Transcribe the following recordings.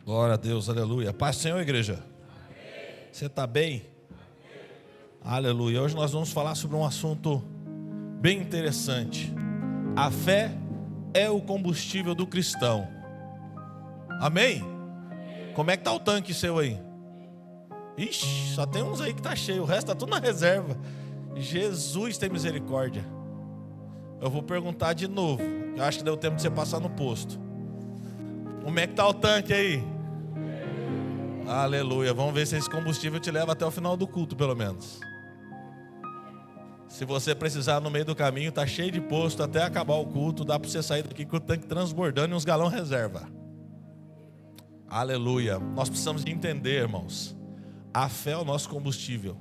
Glória a Deus, aleluia. Paz do Senhor, igreja. Amém. Você está bem? Amém. Aleluia. Hoje nós vamos falar sobre um assunto bem interessante. A fé é o combustível do cristão. Amém? Como é que está o tanque seu aí? Ixi, só tem uns aí que está cheio, o resto está tudo na reserva. Jesus tem misericórdia. Eu vou perguntar de novo. Eu acho que deu tempo de você passar no posto. Como é que está o tanque aí? Aleluia. Vamos ver se esse combustível te leva até o final do culto, pelo menos. Se você precisar no meio do caminho, está cheio de posto até acabar o culto, dá para você sair daqui com o tanque transbordando e uns galões reserva. Aleluia. Nós precisamos de entender, irmãos, a fé é o nosso combustível.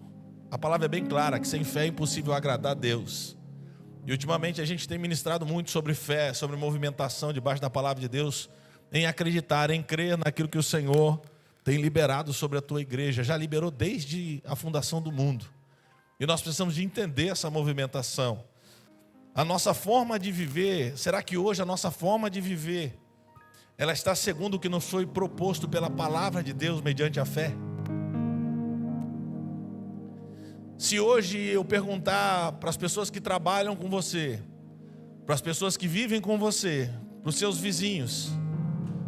A palavra é bem clara, que sem fé é impossível agradar a Deus. E ultimamente a gente tem ministrado muito sobre fé, sobre movimentação debaixo da palavra de Deus, em acreditar, em crer naquilo que o Senhor tem liberado sobre a tua igreja. Já liberou desde a fundação do mundo. E nós precisamos de entender essa movimentação. A nossa forma de viver, será que hoje a nossa forma de viver, ela está segundo o que nos foi proposto pela palavra de Deus mediante a fé? Se hoje eu perguntar para as pessoas que trabalham com você, para as pessoas que vivem com você, para os seus vizinhos,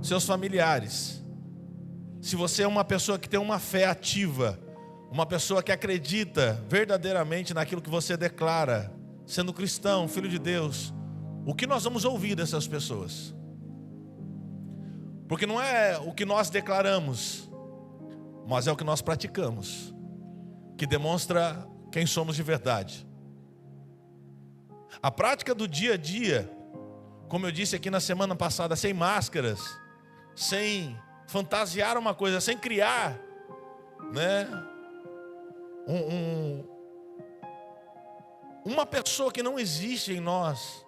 seus familiares, se você é uma pessoa que tem uma fé ativa, uma pessoa que acredita verdadeiramente naquilo que você declara, sendo cristão, filho de Deus, o que nós vamos ouvir dessas pessoas? Porque não é o que nós declaramos, mas é o que nós praticamos, que demonstra quem somos de verdade. A prática do dia a dia, como eu disse aqui na semana passada, sem máscaras, sem fantasiar uma coisa, sem criar, né, uma pessoa que não existe em nós.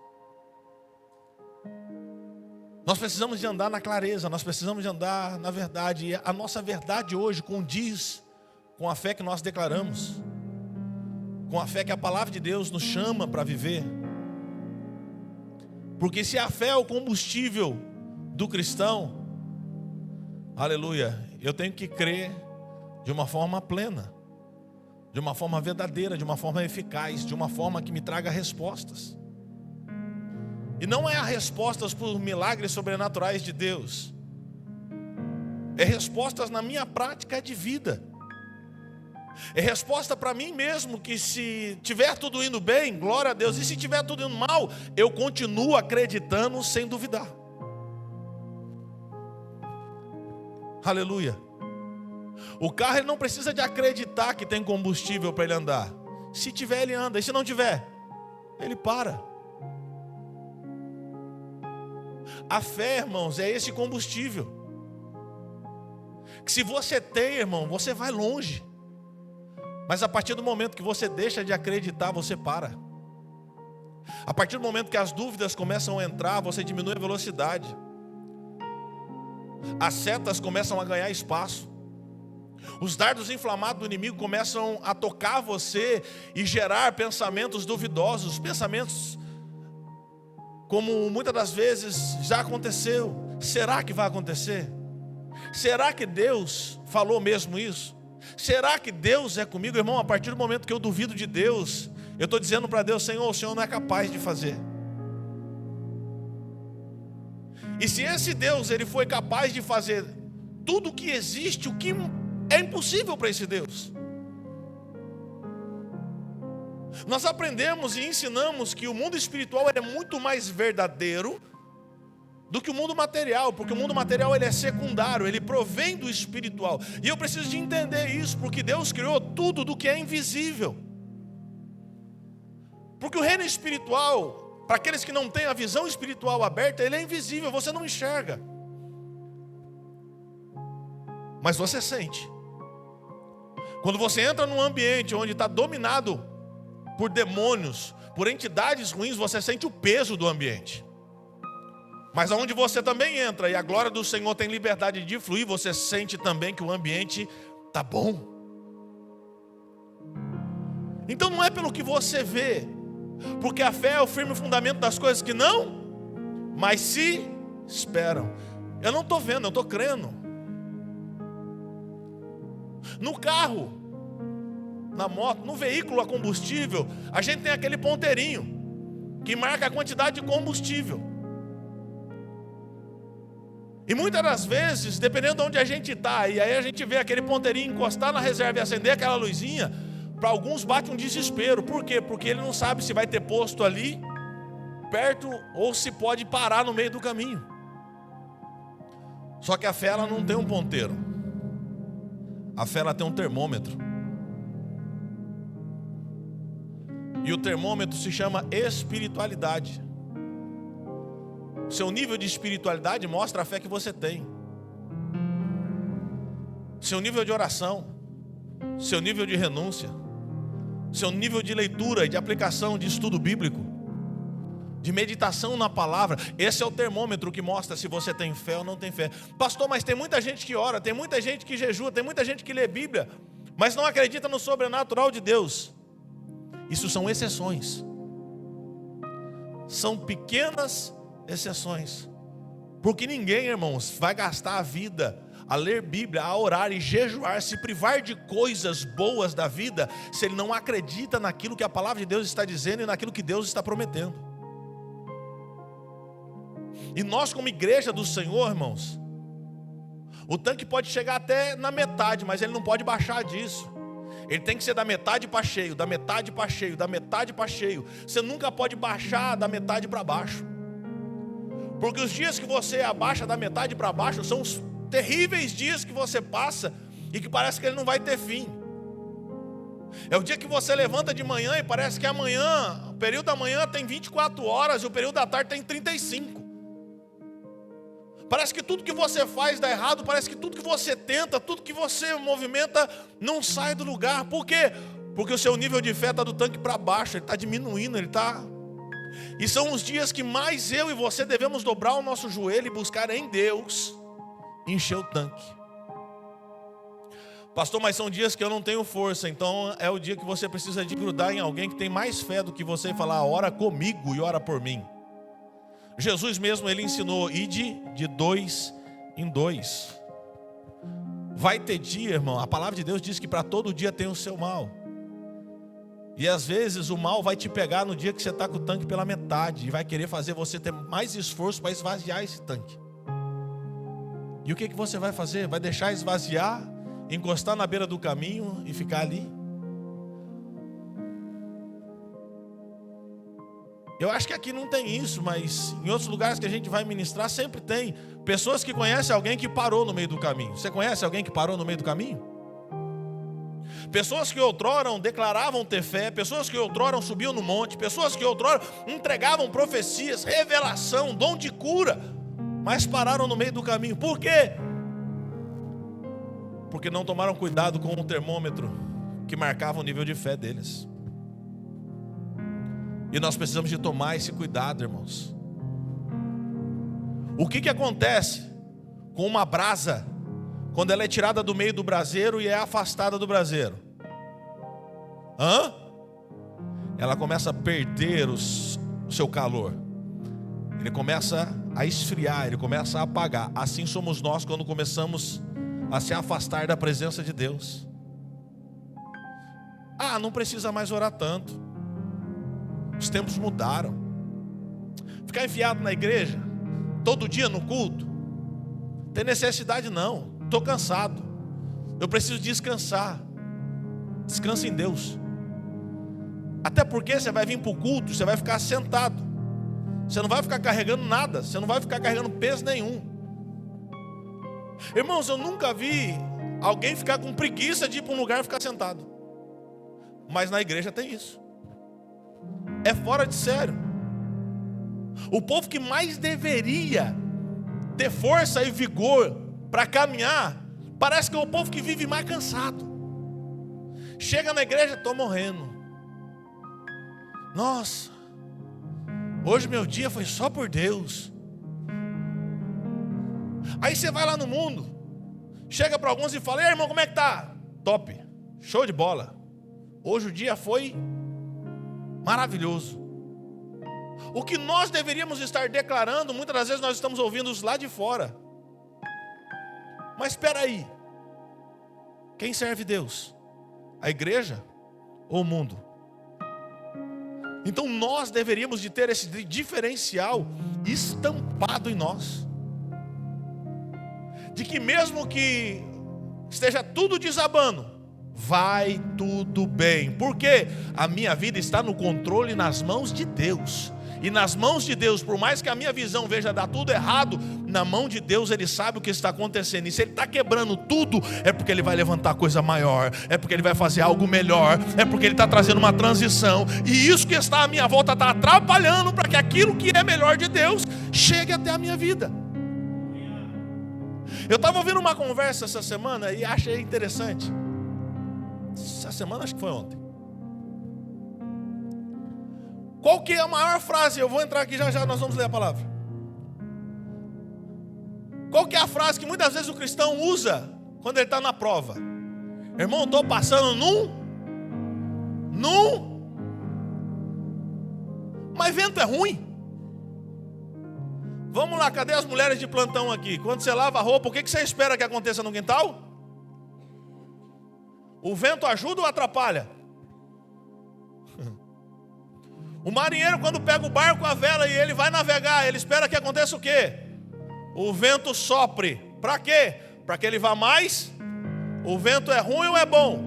Nós precisamos de andar na clareza, nós precisamos de andar na verdade. E a nossa verdade hoje condiz com a fé que nós declaramos, com a fé que a palavra de Deus nos chama para viver. Porque se a fé é o combustível do cristão, aleluia, eu tenho que crer de uma forma plena, de uma forma verdadeira, de uma forma eficaz, de uma forma que me traga respostas. E não é a respostas por milagres sobrenaturais de Deus, é respostas na minha prática de vida. É resposta para mim mesmo, que se tiver tudo indo bem, glória a Deus, e se tiver tudo indo mal, eu continuo acreditando sem duvidar. Aleluia. O carro ele não precisa de acreditar que tem combustível para ele andar. Se tiver, ele anda, e se não tiver, ele para. A fé, irmãos, é esse combustível que se você tem, irmão, você vai longe. Mas a partir do momento que você deixa de acreditar, você para. A partir do momento que as dúvidas começam a entrar, você diminui a velocidade. As setas começam a ganhar espaço. Os dardos inflamados do inimigo começam a tocar você e gerar pensamentos duvidosos, pensamentos como muitas das vezes já aconteceu. Será que vai acontecer? Será que Deus falou mesmo isso? Será que Deus é comigo? Irmão, a partir do momento que eu duvido de Deus, eu estou dizendo para Deus: Senhor, o Senhor não é capaz de fazer. E se esse Deus ele foi capaz de fazer tudo o que existe, o que é impossível para esse Deus? Nós aprendemos e ensinamos que o mundo espiritual é muito mais verdadeiro do que o mundo material, porque o mundo material ele é secundário, ele provém do espiritual. E eu preciso de entender isso, porque Deus criou tudo do que é invisível. Porque o reino espiritual, para aqueles que não têm a visão espiritual aberta, ele é invisível, você não enxerga, mas você sente. Quando você entra num ambiente onde está dominado por demônios, por entidades ruins, você sente o peso do ambiente. Mas aonde você também entra e a glória do Senhor tem liberdade de fluir, você sente também que o ambiente está bom. Então não é pelo que você vê, porque a fé é o firme fundamento das coisas que não, mas se esperam. Eu não estou vendo, eu estou crendo. No carro, na moto, no veículo a combustível, a gente tem aquele ponteirinho que marca a quantidade de combustível. E muitas das vezes, dependendo de onde a gente está, e aí a gente vê aquele ponteirinho encostar na reserva e acender aquela luzinha, para alguns bate um desespero. Por quê? Porque ele não sabe se vai ter posto ali, perto, ou se pode parar no meio do caminho. Só que a fé, ela não tem um ponteiro. A fé, ela tem um termômetro. E o termômetro se chama espiritualidade. Seu nível de espiritualidade mostra a fé que você tem. Seu nível de oração, seu nível de renúncia, seu nível de leitura e de aplicação de estudo bíblico, de meditação na palavra. Esse é o termômetro que mostra se você tem fé ou não tem fé. Pastor, mas tem muita gente que ora, tem muita gente que jejua, tem muita gente que lê Bíblia, mas não acredita no sobrenatural de Deus. Isso são exceções. São pequenas exceções. Porque ninguém, irmãos, vai gastar a vida a ler Bíblia, a orar e jejuar, se privar de coisas boas da vida, se ele não acredita naquilo que a palavra de Deus está dizendo e naquilo que Deus está prometendo. E nós, como igreja do Senhor, irmãos, o tanque pode chegar até na metade, mas ele não pode baixar disso. Ele tem que ser da metade para cheio, da metade para cheio, da metade para cheio. Você nunca pode baixar da metade para baixo. Porque os dias que você abaixa da metade para baixo são os terríveis dias que você passa e que parece que ele não vai ter fim. É o dia que você levanta de manhã e parece que amanhã, o período da manhã tem 24 horas e o período da tarde tem 35. Parece que tudo que você faz dá errado, parece que tudo que você tenta, tudo que você movimenta não sai do lugar. Por quê? Porque o seu nível de fé está do tanque para baixo, ele está diminuindo, ele está... E são os dias que mais eu e você devemos dobrar o nosso joelho e buscar em Deus encher o tanque. Pastor, mas são dias que eu não tenho força, então é o dia que você precisa de grudar em alguém que tem mais fé do que você e falar: ora comigo e ora por mim. Jesus mesmo, ele ensinou: ide de 2 em 2. Vai ter dia, irmão, a palavra de Deus diz que para todo dia tem o seu mal. E às vezes o mal vai te pegar no dia que você está com o tanque pela metade e vai querer fazer você ter mais esforço para esvaziar esse tanque. E o que você vai fazer? Vai deixar esvaziar, encostar na beira do caminho e ficar ali? Eu acho que aqui não tem isso, mas em outros lugares que a gente vai ministrar sempre tem. Pessoas que conhecem alguém que parou no meio do caminho. Você conhece alguém que parou no meio do caminho? Pessoas que outrora declaravam ter fé, pessoas que outrora subiam no monte, pessoas que outrora entregavam profecias, revelação, dom de cura, mas pararam no meio do caminho. Por quê? Porque não tomaram cuidado com o termômetro que marcava o nível de fé deles. E nós precisamos de tomar esse cuidado, irmãos. O que acontece com uma brasa quando ela é tirada do meio do braseiro e é afastada do braseiro? Ela começa a perder o seu calor. Ele começa a esfriar, ele começa a apagar. Assim somos nós quando começamos a se afastar da presença de Deus. Não precisa mais orar tanto. Os tempos mudaram. Ficar enfiado na igreja todo dia no culto, tem necessidade não. Estou cansado, eu preciso descansar. Descansa em Deus. Até porque você vai vir para o culto, você vai ficar sentado, você não vai ficar carregando nada, você não vai ficar carregando peso nenhum. Irmãos, eu nunca vi alguém ficar com preguiça de ir para um lugar e ficar sentado. Mas na igreja tem isso. É fora de sério. O povo que mais deveria ter força e vigor para caminhar, parece que é o povo que vive mais cansado. Chega na igreja, estou morrendo. Nossa, hoje meu dia foi só por Deus. Aí você vai lá no mundo, chega para alguns e fala: ei, irmão, como é que tá? Top, show de bola. Hoje o dia foi maravilhoso. O que nós deveríamos estar declarando, muitas das vezes nós estamos ouvindo os lá de fora. Mas espera aí, Quem serve Deus? A igreja ou o mundo? Então nós deveríamos de ter esse diferencial estampado em nós. De que mesmo que esteja tudo desabando, vai tudo bem. Porque a minha vida está no controle, nas mãos de Deus. E nas mãos de Deus, por mais que a minha visão veja dar tudo errado, na mão de Deus Ele sabe o que está acontecendo. E se Ele está quebrando tudo, é porque Ele vai levantar coisa maior, é porque Ele vai fazer algo melhor, é porque Ele está trazendo uma transição. E isso que está à minha volta está atrapalhando para que aquilo que é melhor de Deus chegue até a minha vida. Eu estava ouvindo uma conversa essa semana e achei interessante. Essa semana, acho que foi ontem. Qual que é a maior frase? Eu vou entrar aqui já, nós vamos ler a palavra. Qual que é a frase que muitas vezes o cristão usa quando ele está na prova? Irmão, estou passando mas vento é ruim. Vamos lá, cadê as mulheres de plantão aqui? Quando você lava a roupa, o que você espera que aconteça no quintal? O vento ajuda ou atrapalha? O marinheiro, quando pega o barco, a vela e ele vai navegar, ele espera que aconteça o quê? O vento sopre. Para quê? Para que ele vá mais? O vento é ruim ou é bom?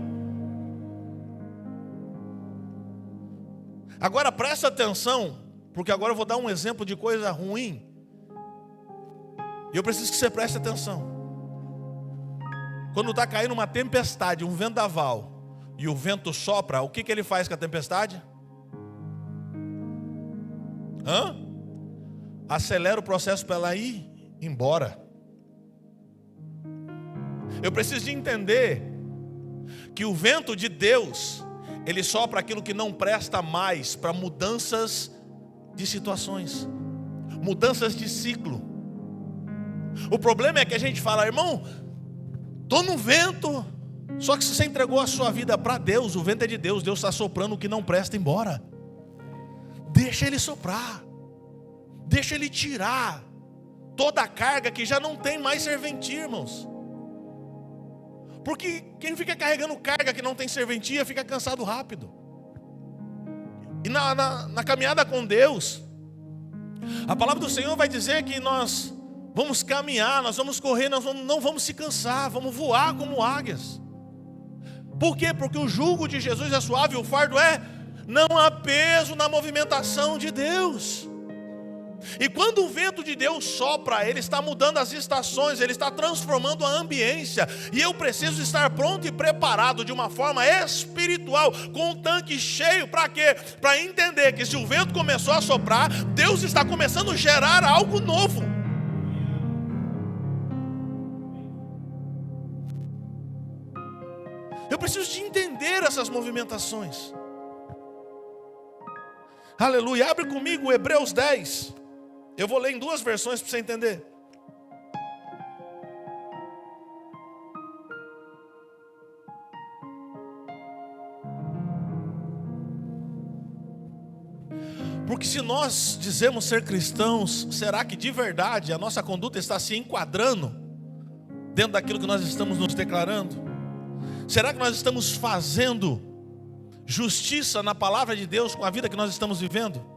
Agora presta atenção, porque agora eu vou dar um exemplo de coisa ruim. E eu preciso que você preste atenção. Quando está caindo uma tempestade, um vendaval, e o vento sopra, o que ele faz com a tempestade? Acelera o processo para ela ir embora. Eu preciso de entender que o vento de Deus, ele sopra aquilo que não presta mais para mudanças de situações, mudanças de ciclo. O problema é que a gente fala, irmão, estou no vento. Só que se você entregou a sua vida para Deus, o vento é de Deus, Deus está soprando o que não presta embora. Deixa Ele soprar, deixa Ele tirar toda a carga que já não tem mais serventia, irmãos. Porque quem fica carregando carga que não tem serventia fica cansado rápido. E na caminhada com Deus, a palavra do Senhor vai dizer que nós vamos caminhar, nós vamos correr, não vamos se cansar, vamos voar como águias. Por quê? Porque o jugo de Jesus é suave, o fardo não há peso na movimentação de Deus. E quando o vento de Deus sopra, Ele está mudando as estações, Ele está transformando a ambiência. E eu preciso estar pronto e preparado de uma forma espiritual, com o tanque cheio, para quê? Para entender que se o vento começou a soprar, Deus está começando a gerar algo novo. Eu preciso de entender essas movimentações. Aleluia, abre comigo Hebreus 10. Eu vou ler em duas versões para você entender. Porque se nós dizemos ser cristãos, será que de verdade a nossa conduta está se enquadrando dentro daquilo que nós estamos nos declarando? Será que nós estamos fazendo justiça na palavra de Deus com a vida que nós estamos vivendo?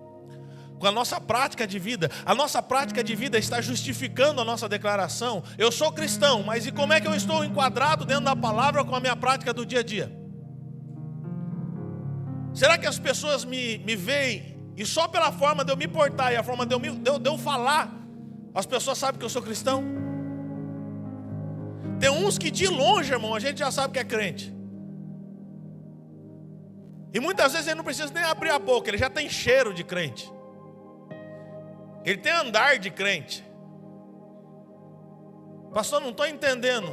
Com a nossa prática de vida. A nossa prática de vida está justificando a nossa declaração. Eu sou cristão, mas e como é que eu estou enquadrado dentro da palavra com a minha prática do dia a dia? Será que as pessoas me veem e só pela forma de eu me portar e a forma de eu falar, as pessoas sabem que eu sou cristão? Tem uns que de longe, irmão, a gente já sabe que é crente. E muitas vezes ele não precisa nem abrir a boca, ele já tem cheiro de crente. Ele tem andar de crente. Pastor, não estou entendendo.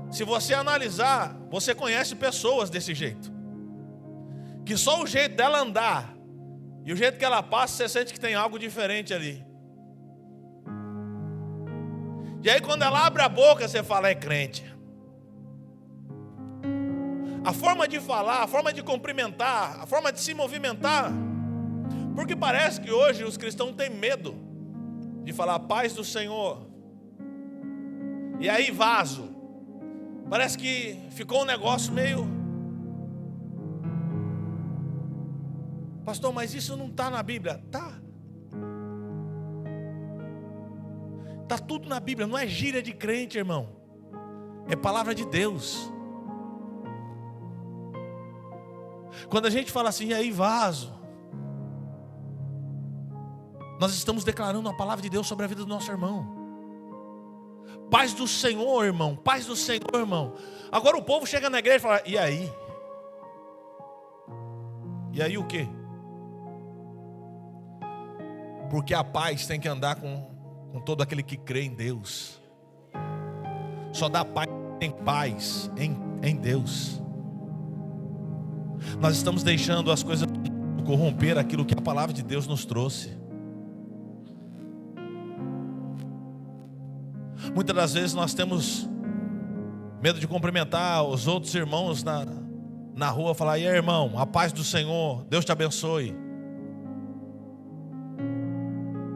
Se você analisar, você conhece pessoas desse jeito. Que só o jeito dela andar e o jeito que ela passa, você sente que tem algo diferente ali. E aí quando ela abre a boca, você fala, é crente. A forma de falar, a forma de cumprimentar, a forma de se movimentar. Porque parece que hoje os cristãos têm medo de falar paz do Senhor. E aí vazo. Parece que ficou um negócio meio... Pastor, mas isso não está na Bíblia. Tá. Está tudo na Bíblia, não é gíria de crente, irmão. É palavra de Deus. Quando a gente fala assim, e aí vaso, nós estamos declarando a palavra de Deus sobre a vida do nosso irmão. Paz do Senhor, irmão. Paz do Senhor, irmão. Agora o povo chega na igreja e fala, e aí? E aí o quê? Porque a paz tem que andar com todo aquele que crê em Deus. Só dá paz em paz em Deus. Nós estamos deixando as coisas corromper aquilo que a palavra de Deus nos trouxe. Muitas das vezes nós temos medo de cumprimentar os outros irmãos na rua, falar, e aí, irmão, a paz do Senhor, Deus te abençoe.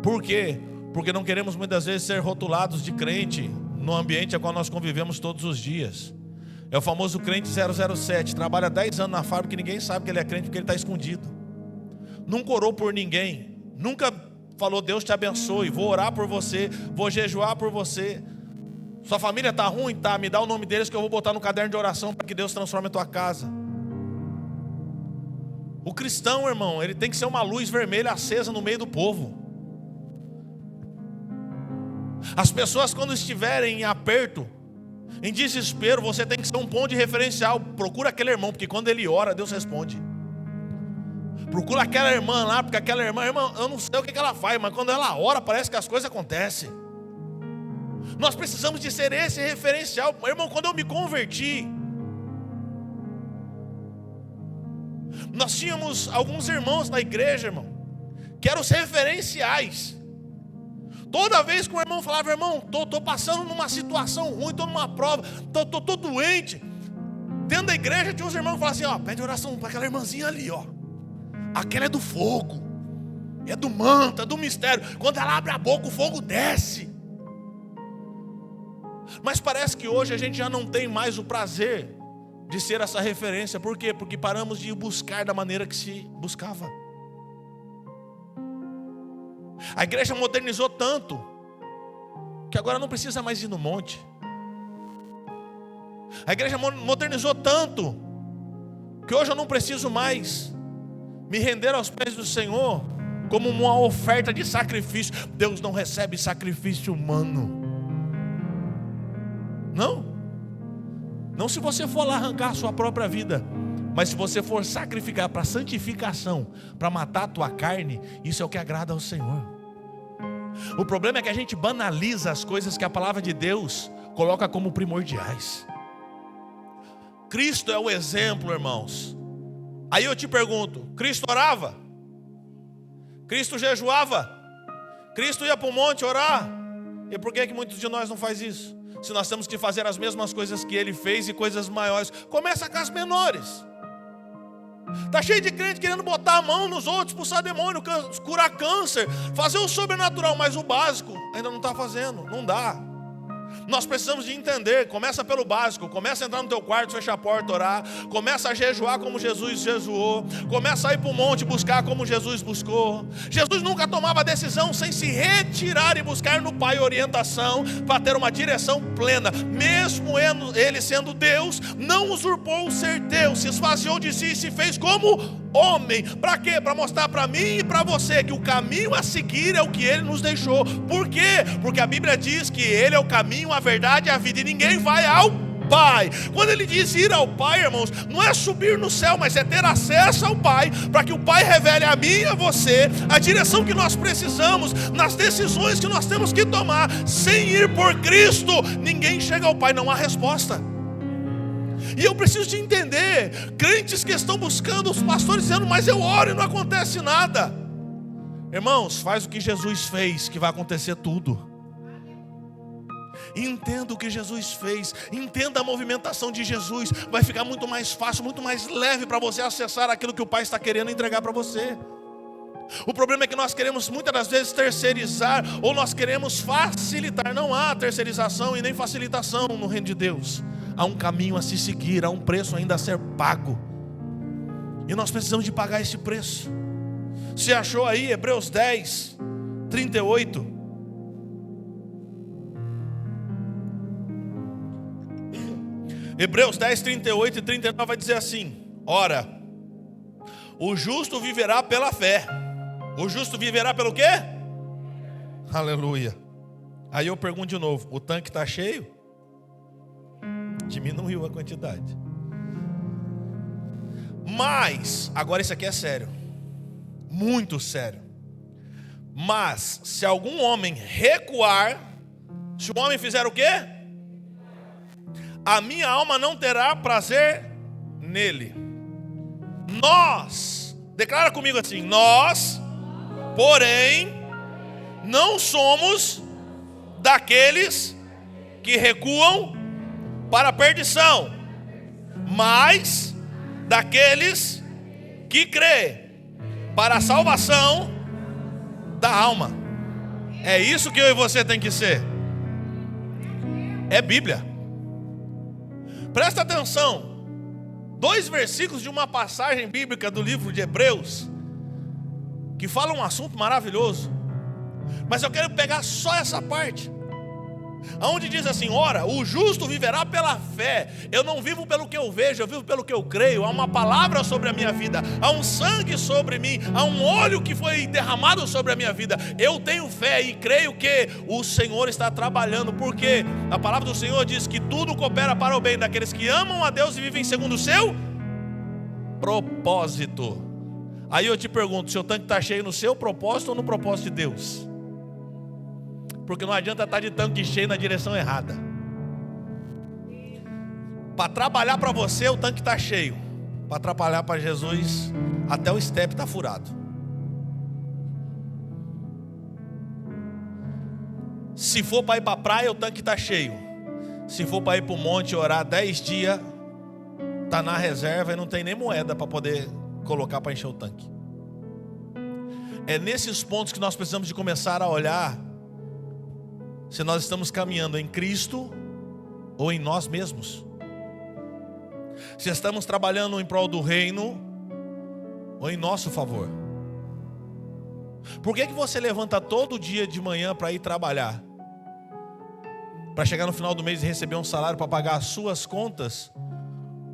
Por quê? Porque não queremos muitas vezes ser rotulados de crente no ambiente ao qual nós convivemos todos os dias. É o famoso crente 007, trabalha 10 anos na fábrica e ninguém sabe que ele é crente porque ele está escondido. Nunca orou por ninguém, nunca falou, Deus te abençoe, vou orar por você, vou jejuar por você. Sua família está ruim? Tá, me dá o nome deles que eu vou botar no caderno de oração para que Deus transforme a tua casa. O cristão, irmão, ele tem que ser uma luz vermelha acesa no meio do povo. As pessoas, quando estiverem em aperto, em desespero, você tem que ser um ponto de referencial. Procura aquele irmão, porque quando ele ora, Deus responde. Procura aquela irmã lá, porque aquela irmã, eu não sei o que ela faz, mas quando ela ora, parece que as coisas acontecem. Nós precisamos de ser esse referencial. Irmão, quando eu me converti, nós tínhamos alguns irmãos na igreja, irmão, que eram os referenciais. Toda vez que o irmão falava, irmão, tô passando numa situação ruim, tô numa prova, tô doente. Dentro da igreja tinha uns irmãos que falavam assim, ó, pede oração para aquela irmãzinha ali, ó. Aquela é do fogo, é do manto, é do mistério. Quando ela abre a boca, o fogo desce. Mas parece que hoje a gente já não tem mais o prazer de ser essa referência. Por quê? Porque paramos de buscar da maneira que se buscava. A igreja modernizou tanto que agora não precisa mais ir no monte. A igreja modernizou tanto que hoje eu não preciso mais me render aos pés do Senhor como uma oferta de sacrifício. Deus não recebe sacrifício humano. Não se você for lá arrancar a sua própria vida, mas se você for sacrificar para santificação, para matar a tua carne, isso é o que agrada ao Senhor. O problema é que a gente banaliza as coisas que a palavra de Deus coloca como primordiais. Cristo é o exemplo, irmãos. Aí eu te pergunto, Cristo orava? Cristo jejuava? Cristo ia para o monte orar? E por que muitos de nós não faz isso? Se nós temos que fazer as mesmas coisas que ele fez e coisas maiores, começa com as menores. Está cheio de crente querendo botar a mão nos outros, expulsar demônio, curar câncer, fazer o sobrenatural, mas o básico ainda não está fazendo, não dá. Nós precisamos de entender, começa pelo básico, começa a entrar no teu quarto, fechar a porta, orar, começa a jejuar como Jesus jejuou, começa a ir para o monte buscar como Jesus buscou. Jesus nunca tomava decisão sem se retirar e buscar no Pai orientação para ter uma direção plena. Mesmo ele sendo Deus, não usurpou o ser Deus, se esvaziou de si e se fez como homem. Para quê? Para mostrar para mim e para você que o caminho a seguir é o que ele nos deixou. Por quê? Porque a Bíblia diz que ele é o caminho, a verdade e a vida, e ninguém vai ao Pai. Quando ele diz ir ao Pai, irmãos, não é subir no céu, mas é ter acesso ao Pai, para que o Pai revele a mim e a você a direção que nós precisamos, nas decisões que nós temos que tomar. Sem ir por Cristo, ninguém chega ao Pai, não há resposta. E eu preciso de entender, crentes que estão buscando os pastores dizendo, mas eu oro e não acontece nada. Irmãos, faz o que Jesus fez, que vai acontecer tudo. Entenda o que Jesus fez, entenda a movimentação de Jesus, vai ficar muito mais fácil, muito mais leve para você acessar aquilo que o Pai está querendo entregar para você. O problema é que nós queremos muitas das vezes terceirizar, ou nós queremos facilitar. Não há terceirização e nem facilitação no reino de Deus. há um caminho a se seguir, há um preço ainda a ser pago. E nós precisamos de pagar esse preço. Você achou aí Hebreus 10, 38? Hebreus 10, 38 e 39 vai dizer assim: ora, o justo viverá pela fé. O justo viverá pelo quê? Aleluia. Aí eu pergunto de novo: o tanque está cheio? Diminuiu a quantidade. Mas, agora isso aqui é sério, muito sério. Mas, se algum homem recuar, se o homem fizer o quê? A minha alma não terá prazer nele. Nós, declara comigo assim: nós, porém, não somos daqueles que recuam para a perdição, mas daqueles que crê para a salvação da alma. É isso que eu e você tem que ser. É Bíblia. Presta atenção. 2 versículos de uma passagem bíblica do livro de Hebreus, que fala um assunto maravilhoso. Mas eu quero pegar só essa parte, onde diz assim: ora, o justo viverá pela fé. Eu não vivo pelo que eu vejo, eu vivo pelo que eu creio. Há uma palavra sobre a minha vida, há um sangue sobre mim, há um óleo que foi derramado sobre a minha vida. Eu tenho fé e creio que o Senhor está trabalhando, porque a palavra do Senhor diz que tudo coopera para o bem daqueles que amam a Deus e vivem segundo o seu propósito. Aí eu te pergunto: seu tanque está cheio no seu propósito ou no propósito de Deus? Porque não adianta estar de tanque cheio na direção errada. Para trabalhar para você, o tanque está cheio. Para atrapalhar para Jesus, até o step está furado. Se for para ir para a praia, o tanque está cheio. Se for para ir para o monte orar 10 dias, está na reserva e não tem nem moeda para poder colocar para encher o tanque. É nesses pontos que nós precisamos de começar a olhar se nós estamos caminhando em Cristo ou em nós mesmos. Se estamos trabalhando em prol do reino ou em nosso favor. Por que você levanta todo dia de manhã para ir trabalhar? Para chegar no final do mês e receber um salário para pagar as suas contas?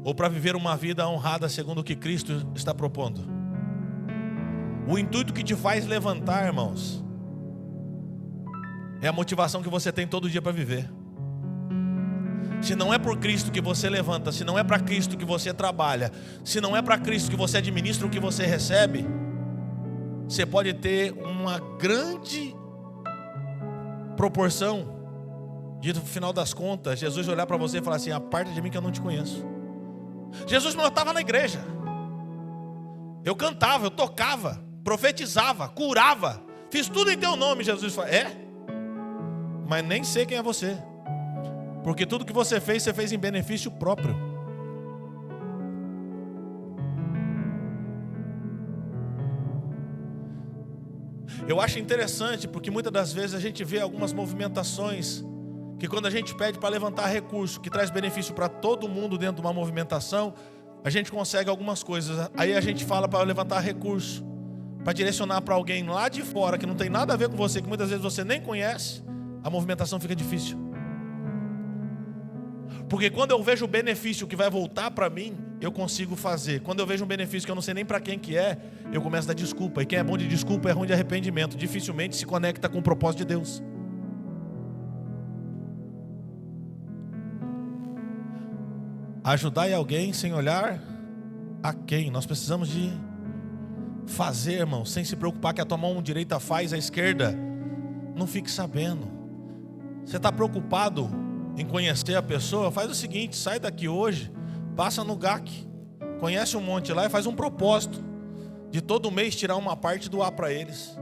Ou para viver uma vida honrada segundo o que Cristo está propondo? O intuito que te faz levantar, irmãos, é a motivação que você tem todo dia para viver. Se não é por Cristo que você levanta, se não é para Cristo que você trabalha, se não é para Cristo que você administra o que você recebe, você pode ter uma grande proporção de, no final das contas, Jesus olhar para você e falar assim: aparta de mim que eu não te conheço. Jesus não estava na igreja. Eu cantava, eu tocava, profetizava, curava, fiz tudo em teu nome. Jesus fala: mas nem sei quem é você, porque tudo que você fez em benefício próprio. Eu acho interessante, porque muitas das vezes a gente vê algumas movimentações que, quando a gente pede para levantar recurso que traz benefício para todo mundo dentro de uma movimentação, a gente consegue algumas coisas. Aí a gente fala para levantar recurso, para direcionar para alguém lá de fora que não tem nada a ver com você, que muitas vezes você nem conhece, a movimentação fica difícil. Porque quando eu vejo o benefício que vai voltar para mim, eu consigo fazer. Quando eu vejo um benefício que eu não sei nem para quem que é, eu começo a dar desculpa. E quem é bom de desculpa é ruim de arrependimento. Dificilmente se conecta com o propósito de Deus. Ajudar alguém sem olhar a quem. Nós precisamos de fazer, irmão, sem se preocupar que a tua mão direita faz, a esquerda não fique sabendo. Você está preocupado em conhecer a pessoa? Faz o seguinte: sai daqui hoje, passa no GAC, conhece um monte lá e faz um propósito de todo mês tirar uma parte do ar para eles.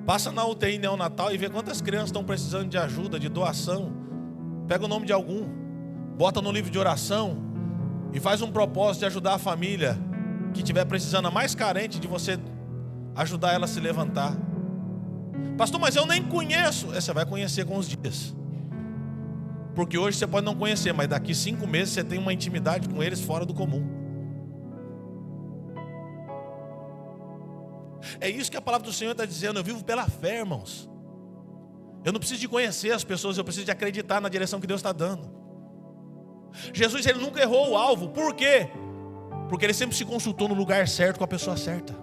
Passa na UTI neonatal e vê quantas crianças estão precisando de ajuda, de doação. Pega o nome de algum, bota no livro de oração e faz um propósito de ajudar a família que estiver precisando, a mais carente, de você ajudar ela a se levantar. Pastor, mas eu nem conheço. Você vai conhecer com os dias. Porque hoje você pode não conhecer, mas daqui 5 meses você tem uma intimidade com eles fora do comum. É isso que a palavra do Senhor está dizendo. Eu vivo pela fé, irmãos. Eu não preciso de conhecer as pessoas, eu preciso de acreditar na direção que Deus está dando. Jesus, ele nunca errou o alvo. Por quê? Porque ele sempre se consultou no lugar certo com a pessoa certa.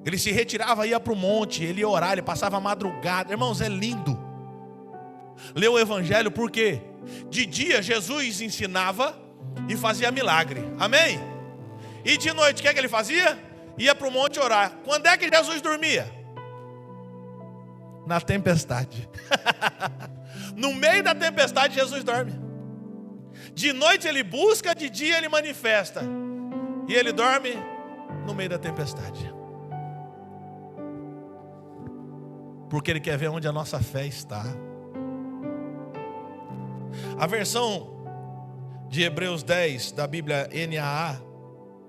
Ele se retirava, ia para o monte, ele ia orar, ele passava a madrugada. Irmãos, é lindo. Lê o Evangelho, por quê? De dia Jesus ensinava e fazia milagre. Amém? E de noite, o que é que ele fazia? Ia para o monte orar. Quando é que Jesus dormia? Na tempestade. No meio da tempestade Jesus dorme. De noite ele busca, de dia ele manifesta. E ele dorme no meio da tempestade. Porque ele quer ver onde a nossa fé está. A versão de Hebreus 10 da Bíblia NAA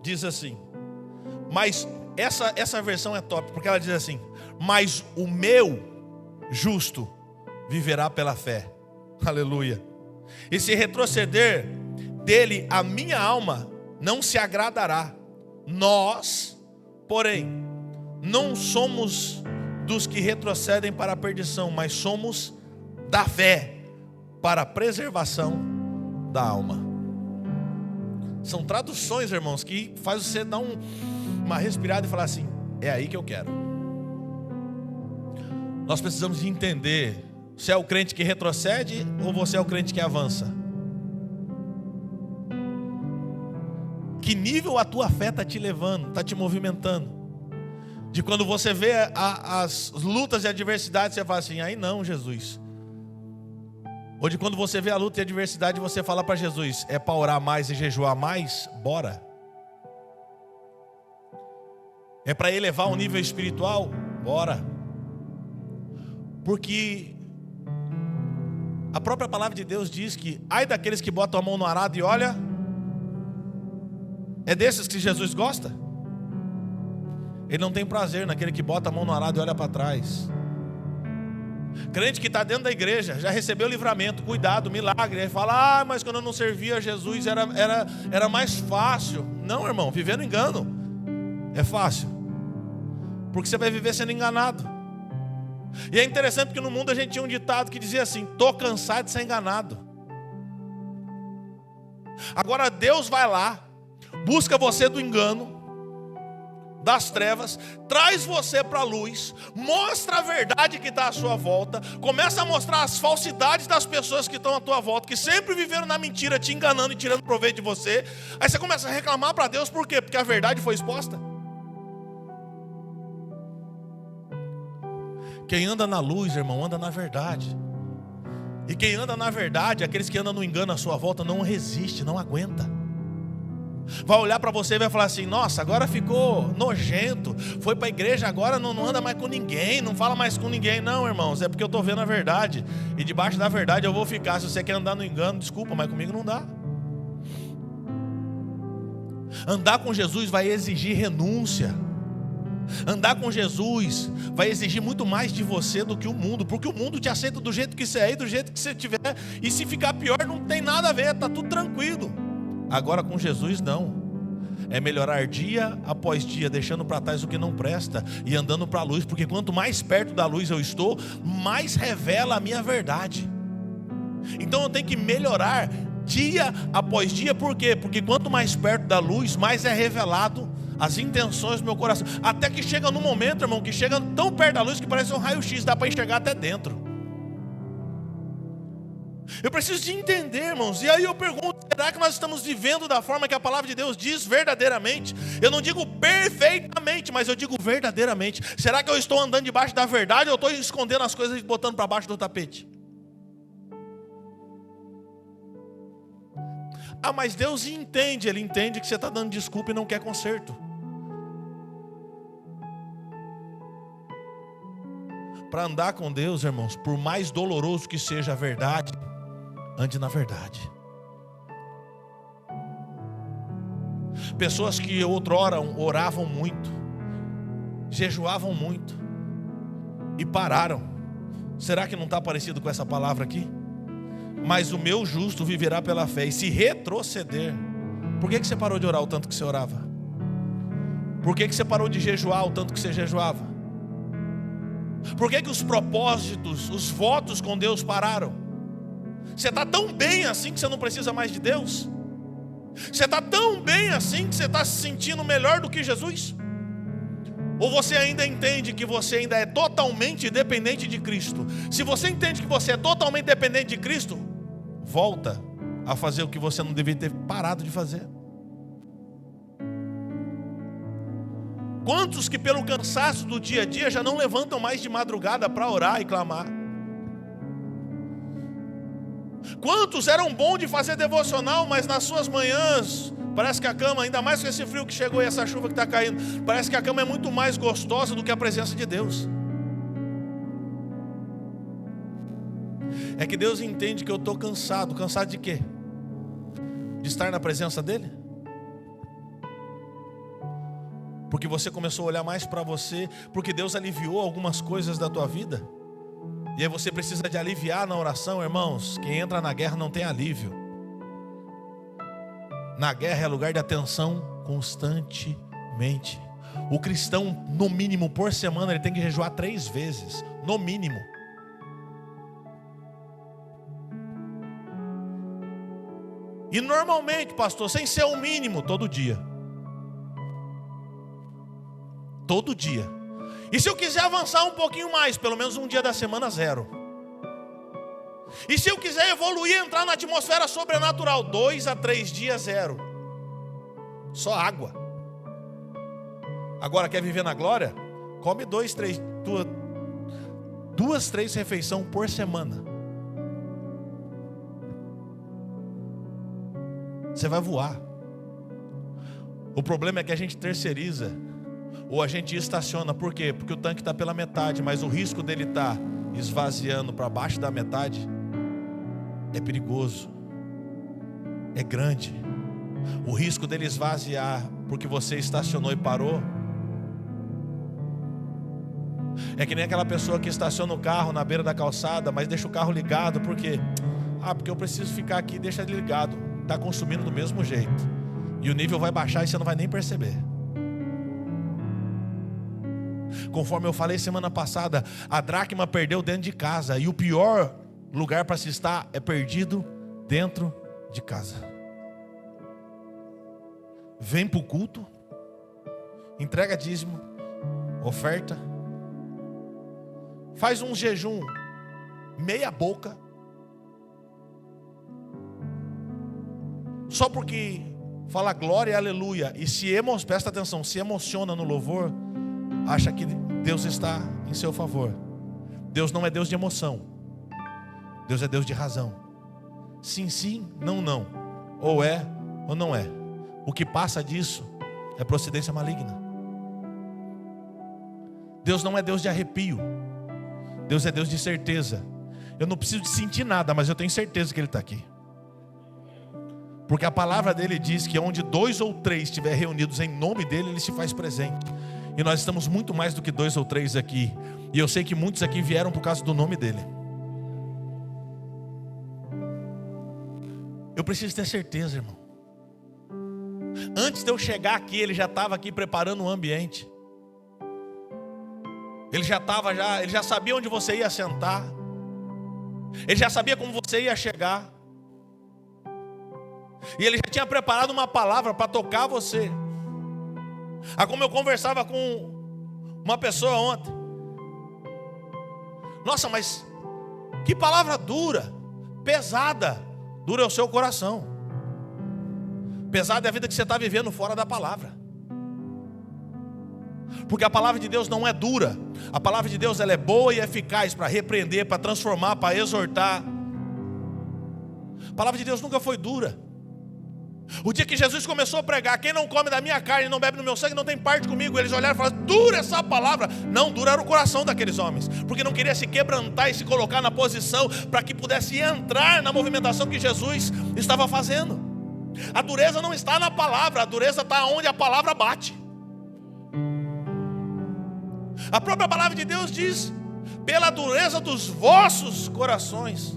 diz assim. Mas essa versão é top, porque ela diz assim: mas o meu justo viverá pela fé. Aleluia. E se retroceder dele a minha alma não se agradará. Nós, porém, não somos dos que retrocedem para a perdição, mas somos da fé para a preservação da alma. São traduções, irmãos, que faz você dar uma respirada e falar assim: é aí que eu quero. Nós precisamos de entender: você é o crente que retrocede ou você é o crente que avança? Que nível a tua fé está te levando, está te movimentando? De quando você vê as lutas e adversidades, você fala assim: aí não, Jesus. Ou de quando você vê a luta e a adversidade, você fala para Jesus: é para orar mais e jejuar mais? Bora. É para elevar o nível espiritual? Bora. Porque a própria palavra de Deus diz que ai daqueles que botam a mão no arado e olha. É desses que Jesus gosta? Ele não tem prazer naquele que bota a mão no arado e olha para trás. Crente que está dentro da igreja, já recebeu livramento, cuidado, milagre. Aí fala: mas quando eu não servia a Jesus era mais fácil. Não, irmão, viver no engano é fácil, porque você vai viver sendo enganado. E é interessante porque no mundo a gente tinha um ditado que dizia assim: tô cansado de ser enganado. Agora Deus vai lá, busca você do engano, das trevas, traz você para a luz, mostra a verdade que está à sua volta, começa a mostrar as falsidades das pessoas que estão à tua volta, que sempre viveram na mentira, te enganando e tirando proveito de você. Aí você começa a reclamar para Deus, por quê? Porque a verdade foi exposta. Quem anda na luz, irmão, anda na verdade. E quem anda na verdade, aqueles que andam no engano à sua volta, não resiste, não aguenta. Vai olhar para você e vai falar assim: nossa, agora ficou nojento, foi para a igreja, agora não anda mais com ninguém, não fala mais com ninguém. Não, irmãos, é porque eu estou vendo a verdade, e debaixo da verdade eu vou ficar. Se você quer andar no engano, desculpa, mas comigo não dá. Andar com Jesus vai exigir renúncia. Andar com Jesus vai exigir muito mais de você do que o mundo, porque o mundo te aceita do jeito que você é e do jeito que você tiver, e se ficar pior não tem nada a ver, está tudo tranquilo. Agora com Jesus não. É melhorar dia após dia, deixando para trás o que não presta e andando para a luz, porque quanto mais perto da luz eu estou, mais revela a minha verdade. Então eu tenho que melhorar dia após dia. Por quê? Porque quanto mais perto da luz, mais é revelado as intenções do meu coração. Até que chega num momento, irmão, que chega tão perto da luz que parece um raio-x, dá para enxergar até dentro. Eu preciso de entender, irmãos. E aí eu pergunto: será que nós estamos vivendo da forma que a palavra de Deus diz verdadeiramente? Eu não digo perfeitamente, mas eu digo verdadeiramente. Será que eu estou andando debaixo da verdade, ou estou escondendo as coisas e botando para baixo do tapete? Ah, mas Deus entende. Ele entende que você está dando desculpa e não quer conserto. Para andar com Deus, irmãos, por mais doloroso que seja a verdade, ande na verdade. Pessoas que outrora oravam muito, jejuavam muito e pararam. Será que não está parecido com essa palavra aqui? mas o meu justo viverá pela fé. E se retroceder, por que você parou de orar o tanto que você orava? Por que você parou de jejuar o tanto que você jejuava? Por que os propósitos, os votos com Deus pararam? Você está tão bem assim que você não precisa mais de Deus? Você está tão bem assim que você está se sentindo melhor do que Jesus? Ou você ainda entende que você ainda é totalmente dependente de Cristo? Se você entende que você é totalmente dependente de Cristo, volta a fazer o que você não devia ter parado de fazer. Quantos que pelo cansaço do dia a dia já não levantam mais de madrugada para orar e clamar? Quantos eram bons de fazer devocional, mas nas suas manhãs, parece que a cama, ainda mais com esse frio que chegou e essa chuva que está caindo, parece que a cama é muito mais gostosa do que a presença de Deus. É que Deus entende que eu estou cansado. Cansado de quê? De estar na presença dEle? Porque você começou a olhar mais para você, porque Deus aliviou algumas coisas da tua vida, e aí você precisa de aliviar na oração. Irmãos, quem entra na guerra não tem alívio. Na guerra é lugar de atenção constantemente. O cristão, no mínimo por semana, ele tem que jejuar 3 vezes, no mínimo. E normalmente, pastor, sem ser o mínimo, todo dia. Todo dia. E se eu quiser avançar um pouquinho mais, pelo menos um dia da semana, 0. E se eu quiser evoluir, entrar na atmosfera sobrenatural, 2 a 3 dias, 0. Só água. Agora quer viver na glória? Come 2, 3 refeições por semana. Você vai voar. O problema é que a gente terceiriza, ou a gente estaciona. Por quê? Porque o tanque está pela metade, mas o risco dele estar esvaziando para baixo da metade é perigoso, é grande. O risco dele esvaziar porque você estacionou e parou é que nem aquela pessoa que estaciona o carro na beira da calçada, mas deixa o carro ligado. Por quê? Porque eu preciso ficar aqui, deixa ele ligado. Está consumindo do mesmo jeito, e o nível vai baixar e você não vai nem perceber. Conforme eu falei semana passada, a dracma perdeu dentro de casa, e o pior lugar para se estar é perdido dentro de casa. Vem para o culto, entrega dízimo, oferta, faz um jejum meia boca, só porque fala glória e aleluia, e presta atenção, se emociona no louvor, acha que Deus está em seu favor. Deus não é Deus de emoção, Deus é Deus de razão. Sim, sim, não, não. Ou é ou não é. O que passa disso é procedência maligna. Deus não é Deus de arrepio, Deus é Deus de certeza. Eu não preciso de sentir nada, mas eu tenho certeza que Ele está aqui. Porque a palavra dele diz que onde 2 ou 3 estiver reunidos em nome dele, Ele se faz presente. E nós estamos muito mais do que 2 ou 3 aqui. E eu sei que muitos aqui vieram por causa do nome dele. Eu preciso ter certeza, irmão. Antes de eu chegar aqui, Ele já estava aqui preparando o ambiente. Ele já sabia onde você ia sentar. Ele já sabia como você ia chegar. E Ele já tinha preparado uma palavra para tocar você. Como eu conversava com uma pessoa ontem. Nossa, mas que palavra dura, pesada. Dura é o seu coração. Pesada é a vida que você está vivendo fora da palavra. Porque a palavra de Deus não é dura. A palavra de Deus ela é boa e eficaz para repreender, para transformar, para exortar. A palavra de Deus nunca foi dura. O dia que Jesus começou a pregar, quem não come da minha carne e não bebe do meu sangue não tem parte comigo, eles olharam e falaram, dura essa palavra. Não, dura era o coração daqueles homens, porque não queria se quebrantar e se colocar na posição para que pudesse entrar na movimentação que Jesus estava fazendo. A dureza não está na palavra, a dureza está onde a palavra bate. A própria palavra de Deus diz, pela dureza dos vossos corações.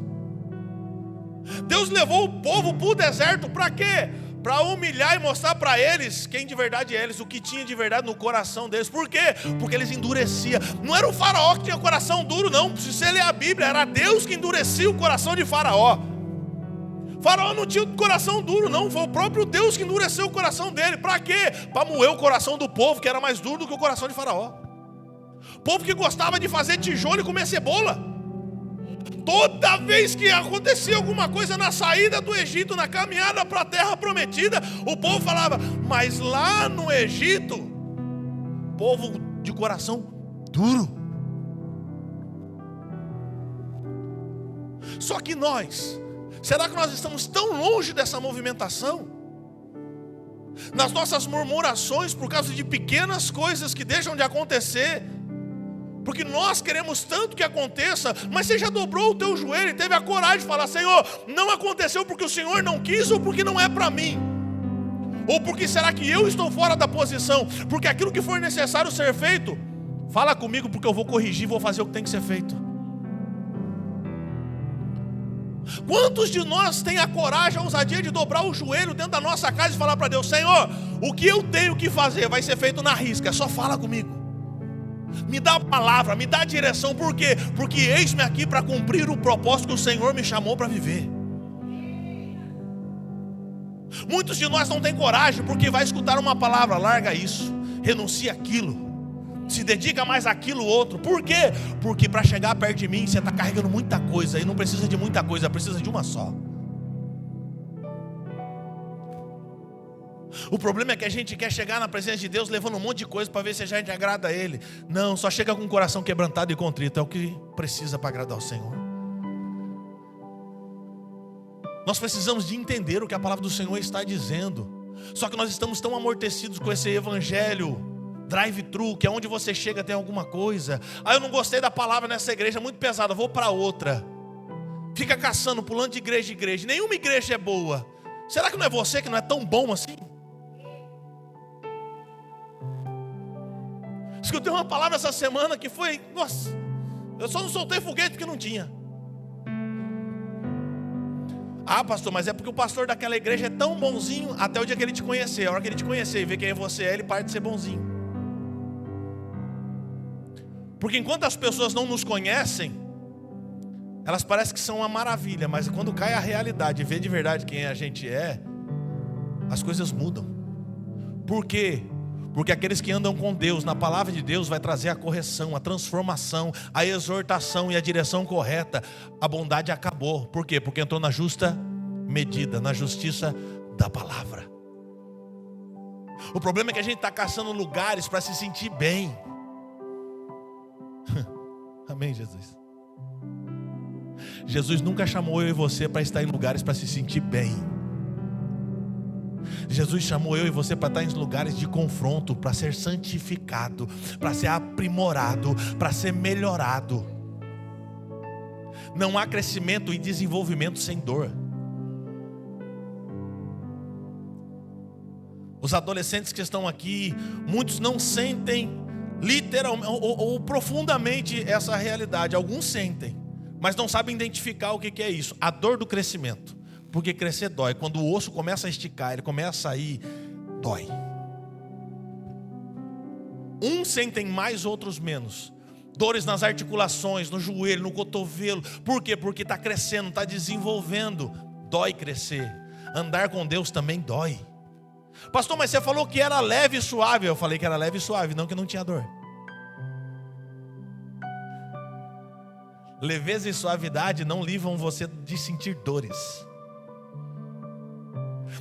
Deus levou o povo para o deserto para quê? Para humilhar e mostrar para eles quem de verdade é eles, o que tinha de verdade no coração deles. Por quê? Porque eles endureciam. Não era o faraó que tinha coração duro, não. Se você ler a Bíblia, era Deus que endurecia o coração de Faraó. Faraó não tinha coração duro, não. Foi o próprio Deus que endureceu o coração dele. Para quê? Para moer o coração do povo, que era mais duro do que o coração de Faraó. Povo que gostava de fazer tijolo e comer cebola. Toda vez que acontecia alguma coisa na saída do Egito, na caminhada para a terra prometida, o povo falava: mas lá no Egito, povo de coração duro. Só que nós, será que nós estamos tão longe dessa movimentação? Nas nossas murmurações por causa de pequenas coisas que deixam de acontecer, porque nós queremos tanto que aconteça, mas você já dobrou o teu joelho e teve a coragem de falar: Senhor, não aconteceu porque o Senhor não quis, ou porque não é para mim, ou porque será que eu estou fora da posição? Porque aquilo que for necessário ser feito, fala comigo, porque eu vou corrigir, vou fazer o que tem que ser feito. Quantos de nós tem a coragem, a ousadia de dobrar o joelho dentro da nossa casa e falar para Deus: Senhor, o que eu tenho que fazer vai ser feito na risca, só fala comigo. Me dá a palavra, me dá a direção. Por quê? Porque eis-me aqui para cumprir o propósito que o Senhor me chamou para viver. Muitos de nós não têm coragem porque vai escutar uma palavra: larga isso, renuncia aquilo, se dedica mais àquilo outro. Por quê? Porque para chegar perto de mim você está carregando muita coisa, e não precisa de muita coisa, precisa de uma só. O problema é que a gente quer chegar na presença de Deus levando um monte de coisa para ver se a gente agrada a Ele. Não, só chega com o coração quebrantado e contrito, é o que precisa para agradar o Senhor. Nós precisamos de entender o que a palavra do Senhor está dizendo. Só que nós estamos tão amortecidos com esse evangelho drive-thru, que é onde você chega tem alguma coisa. Eu não gostei da palavra nessa igreja, muito pesada, vou para outra. Fica caçando, pulando de igreja em igreja. Nenhuma igreja é boa. Será que não é você que não é tão bom assim? Escutei uma palavra essa semana que foi: nossa, eu só não soltei foguete porque não tinha. Pastor, mas é porque o pastor daquela igreja é tão bonzinho até o dia que ele te conhecer. A hora que ele te conhecer e ver quem você é, ele para de ser bonzinho. Porque enquanto as pessoas não nos conhecem, elas parecem que são uma maravilha, mas quando cai a realidade e vê de verdade quem a gente é, as coisas mudam. Por quê? Porque aqueles que andam com Deus, na palavra de Deus, vai trazer a correção, a transformação, a exortação e a direção correta. A bondade acabou. Por quê? Porque entrou na justa medida, na justiça da palavra. O problema é que a gente está caçando lugares para se sentir bem. Amém, Jesus? Jesus nunca chamou eu e você para estar em lugares para se sentir bem. Jesus chamou eu e você para estar em lugares de confronto, para ser santificado, para ser aprimorado, para ser melhorado. Não há crescimento e desenvolvimento sem dor. Os adolescentes que estão aqui, muitos não sentem literalmente ou profundamente essa realidade. Alguns sentem, mas não sabem identificar o que é isso. A dor do crescimento. Porque crescer dói. Quando o osso começa a esticar, ele começa a sair, dói. Uns sentem mais, outros menos. Dores nas articulações, no joelho, no cotovelo. Por quê? Porque está crescendo, está desenvolvendo. Dói crescer. Andar com Deus também dói. Pastor, mas você falou que era leve e suave. Eu falei que era leve e suave, não que não tinha dor. Leveza e suavidade não livram você de sentir dores.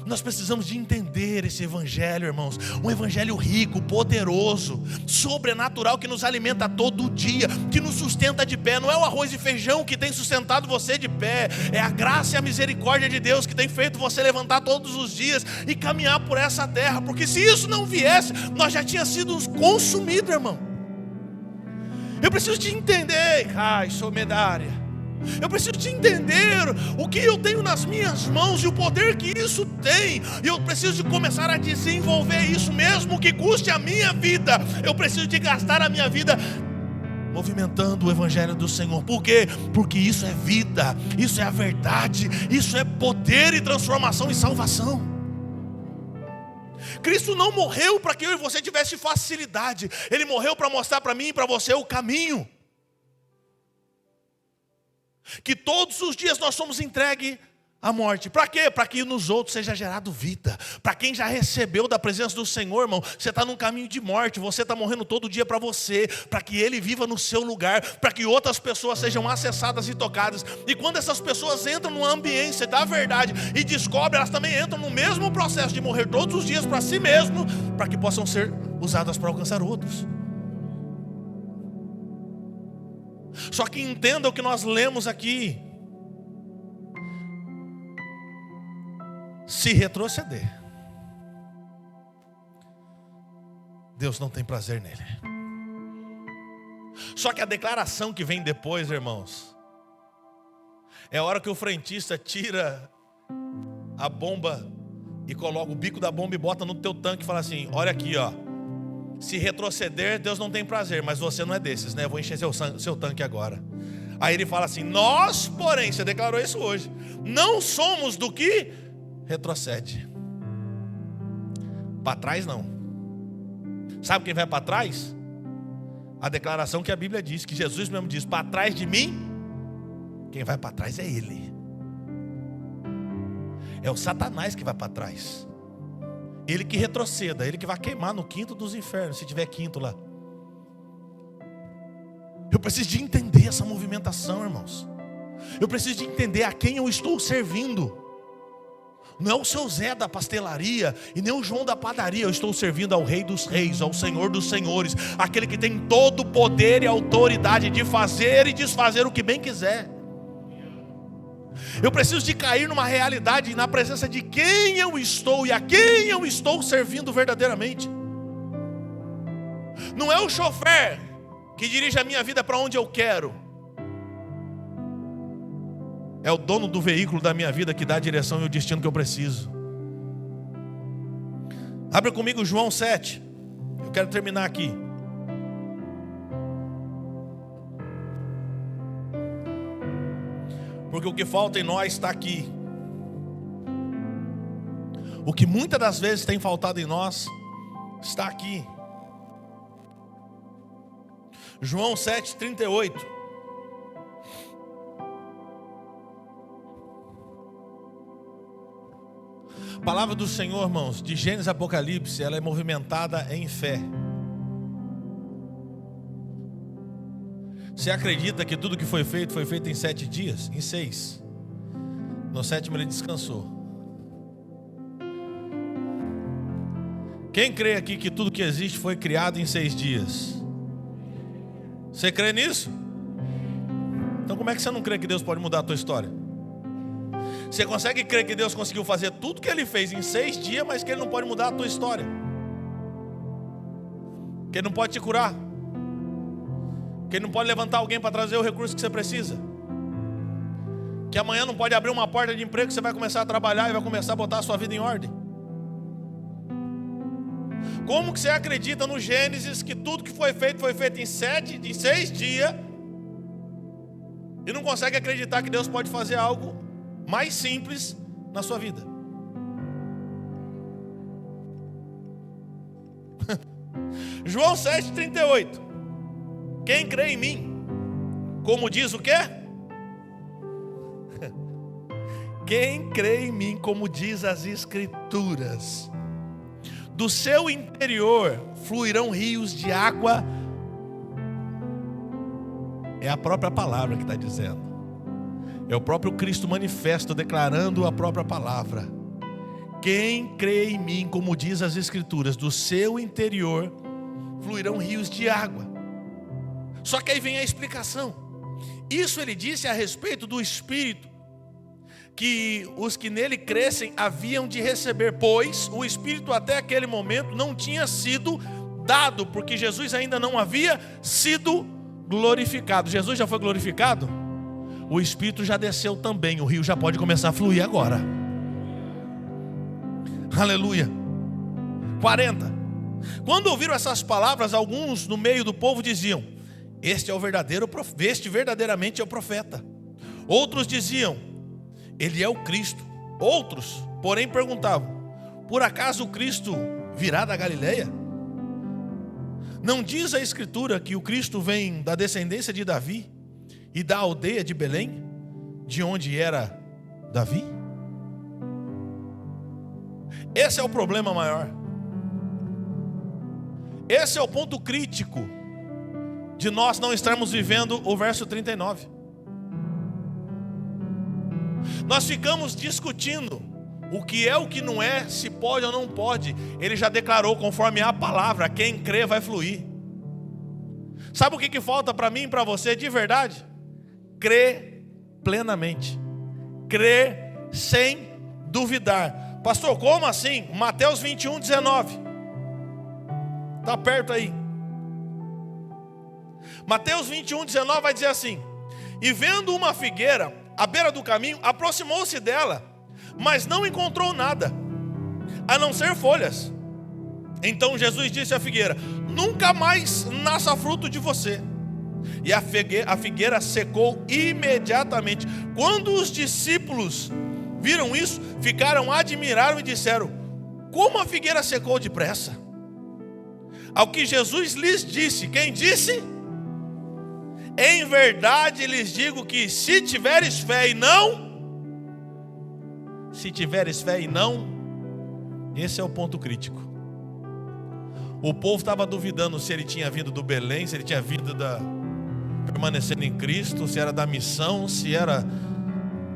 Nós precisamos de entender esse evangelho, irmãos. Um evangelho rico, poderoso, sobrenatural, que nos alimenta todo dia, que nos sustenta de pé. Não é o arroz e feijão que tem sustentado você de pé, é a graça e a misericórdia de Deus que tem feito você levantar todos os dias e caminhar por essa terra. Porque se isso não viesse, nós já tínhamos sido consumidos, irmão. Eu preciso te entender. Sou medária. Eu preciso te entender o que eu tenho nas minhas mãos e o poder que isso tem. E eu preciso de começar a desenvolver isso, mesmo que custe a minha vida. Eu preciso de gastar a minha vida movimentando o evangelho do Senhor. Por quê? Porque isso é vida, isso é a verdade, isso é poder e transformação e salvação. Cristo não morreu para que eu e você tivesse facilidade. Ele morreu para mostrar para mim e para você o caminho. Que todos os dias nós somos entregues à morte. Para quê? Para que nos outros seja gerado vida. Para quem já recebeu da presença do Senhor, irmão, você está num caminho de morte. Você está morrendo todo dia para você. Para que Ele viva no seu lugar. Para que outras pessoas sejam acessadas e tocadas. E quando essas pessoas entram numa ambiência da verdade e descobrem, elas também entram no mesmo processo de morrer todos os dias para si mesmo. Para que possam ser usadas para alcançar outros. Só que entenda o que nós lemos aqui. Se retroceder, Deus não tem prazer nele. Só que a declaração que vem depois, irmãos, é a hora que o frentista tira a bomba e coloca o bico da bomba e bota no teu tanque e fala assim: olha aqui, ó, se retroceder, Deus não tem prazer, mas você não é desses, né? Eu vou encher seu tanque agora. Aí ele fala assim: nós, porém, você declarou isso hoje, não somos do que retrocede. Para trás não. Sabe quem vai para trás? A declaração que a Bíblia diz, que Jesus mesmo diz: para trás de mim, quem vai para trás é Ele. É o Satanás que vai para trás. Ele que retroceda, ele que vai queimar no quinto dos infernos, se tiver quinto lá. Eu preciso de entender essa movimentação, irmãos. Eu preciso de entender a quem eu estou servindo. Não é o seu Zé da pastelaria e nem o João da padaria. Eu estou servindo ao Rei dos Reis, ao Senhor dos Senhores, aquele que tem todo o poder e autoridade de fazer e desfazer o que bem quiser. Eu preciso de cair numa realidade, na presença de quem eu estou e a quem eu estou servindo verdadeiramente. Não é o chofer que dirige a minha vida para onde eu quero. É o dono do veículo da minha vida que dá a direção e o destino que eu preciso. Abre comigo João 7. Eu quero terminar aqui. Porque o que falta em nós está aqui. O que muitas das vezes tem faltado em nós está aqui. João 7:38. A palavra do Senhor, irmãos, de Gênesis a Apocalipse, ela é movimentada em fé. Você acredita que tudo que foi feito em 7 dias? Em 6. No 7º ele descansou. Quem crê aqui que tudo que existe foi criado em 6 dias? Você crê nisso? Então como é que você não crê que Deus pode mudar a tua história? Você consegue crer que Deus conseguiu fazer tudo que Ele fez em 6 dias, mas que Ele não pode mudar a tua história? Que Ele não pode te curar? Que Ele não pode levantar alguém para trazer o recurso que você precisa? Que amanhã não pode abrir uma porta de emprego que você vai começar a trabalhar e vai começar a botar a sua vida em ordem? Como que você acredita no Gênesis que tudo que foi feito em 6 dias e não consegue acreditar que Deus pode fazer algo mais simples na sua vida? João 7:38. Quem crê em mim, como diz o quê? Quem crê em mim, como diz as Escrituras, do seu interior fluirão rios de água. É a própria palavra que está dizendo. É o próprio Cristo manifesto, declarando a própria palavra. Quem crê em mim, como diz as Escrituras, do seu interior fluirão rios de água. Só que aí vem a explicação. Isso ele disse a respeito do Espírito, que os que nele crescem haviam de receber, pois o Espírito até aquele momento não tinha sido dado, porque Jesus ainda não havia sido glorificado. Jesus já foi glorificado? O Espírito já desceu também, o rio já pode começar a fluir agora. Aleluia. 40. Quando ouviram essas palavras, alguns no meio do povo diziam: Este verdadeiramente é o profeta. Outros diziam: ele é o Cristo. Outros, porém, perguntavam: por acaso o Cristo virá da Galileia? Não diz a Escritura que o Cristo vem da descendência de Davi e da aldeia de Belém, de onde era Davi? Esse é o problema maior. Esse é o ponto crítico de nós não estarmos vivendo o verso 39. Nós ficamos discutindo o que é, o que não é, se pode ou não pode. Ele já declarou, conforme a palavra, quem crê vai fluir. Sabe o que falta para mim e para você de verdade? Crer plenamente, crer sem duvidar. Pastor, como assim? Mateus 21, 19. Está perto aí. Mateus 21, 19 vai dizer assim: e vendo uma figueira à beira do caminho, aproximou-se dela, mas não encontrou nada, a não ser folhas. Então Jesus disse à figueira: nunca mais nasça fruto de você. E a figueira secou imediatamente. Quando os discípulos viram isso, ficaram admirados e disseram: como a figueira secou depressa? Ao que Jesus lhes disse, quem disse? Em verdade lhes digo que se tiveres fé e não, esse é o ponto crítico. O povo estava duvidando se ele tinha vindo do Belém, se ele tinha vindo permanecendo em Cristo, se era da missão, se era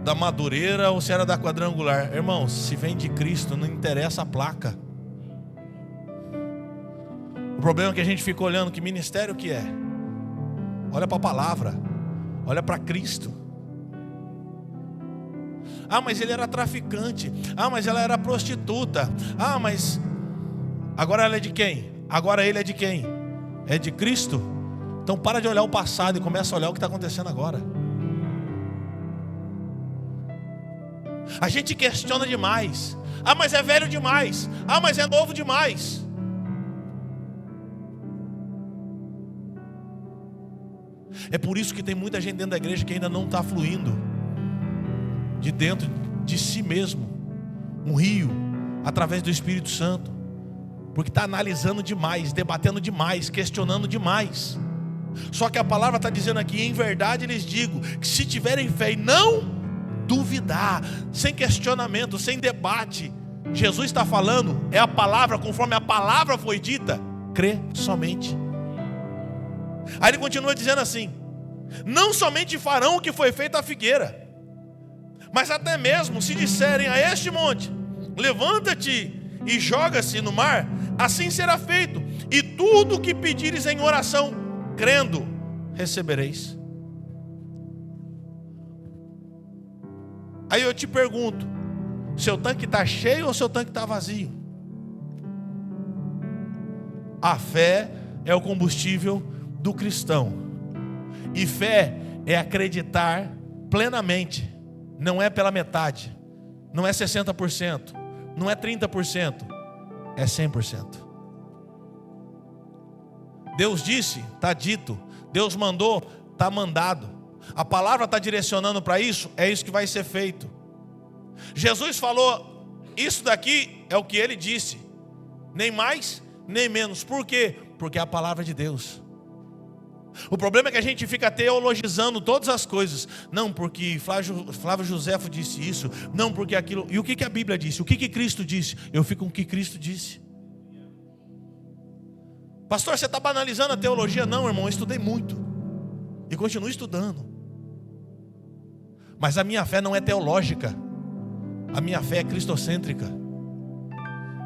da Madureira ou se era da Quadrangular. Irmãos, se vem de Cristo, não interessa a placa. O problema é que a gente fica olhando que ministério que é. Olha para a palavra, olha para Cristo. Ah, mas ele era traficante. Ah, mas ela era prostituta. Ah, mas agora ela é de quem? Agora ele é de quem? É de Cristo? Então para de olhar o passado e começa a olhar o que está acontecendo agora. A gente questiona demais. Ah, mas é velho demais. Ah, mas é novo demais. É por isso que tem muita gente dentro da igreja que ainda não está fluindo de dentro de si mesmo um rio, através do Espírito Santo, porque está analisando demais, debatendo demais, questionando demais. Só que a palavra está dizendo aqui: em verdade lhes digo, que se tiverem fé e não duvidar, sem questionamento, sem debate, Jesus está falando, é a palavra, conforme a palavra foi dita, crê somente. Aí ele continua dizendo assim: não somente farão o que foi feito à figueira, mas até mesmo se disserem a este monte: levanta-te e joga-se no mar, assim será feito, e tudo o que pedires em oração, crendo, recebereis. Aí eu te pergunto: seu tanque está cheio ou seu tanque está vazio? A fé é o combustível do cristão. E fé é acreditar plenamente. Não é pela metade. Não é 60%. Não é 30%. É 100%. Deus disse, está dito. Deus mandou, está mandado. A palavra está direcionando para isso, é isso que vai ser feito. Jesus falou: isso daqui é o que ele disse, nem mais nem menos. Por quê? Porque é a palavra de Deus. O problema é que a gente fica teologizando todas as coisas. Não, porque Flávio Josefo disse isso. Não, porque aquilo. E o que a Bíblia disse? O que Cristo disse? Eu fico com o que Cristo disse. Pastor, você está banalizando a teologia? Não, irmão, eu estudei muito e continuo estudando. Mas a minha fé não é teológica. A minha fé é cristocêntrica.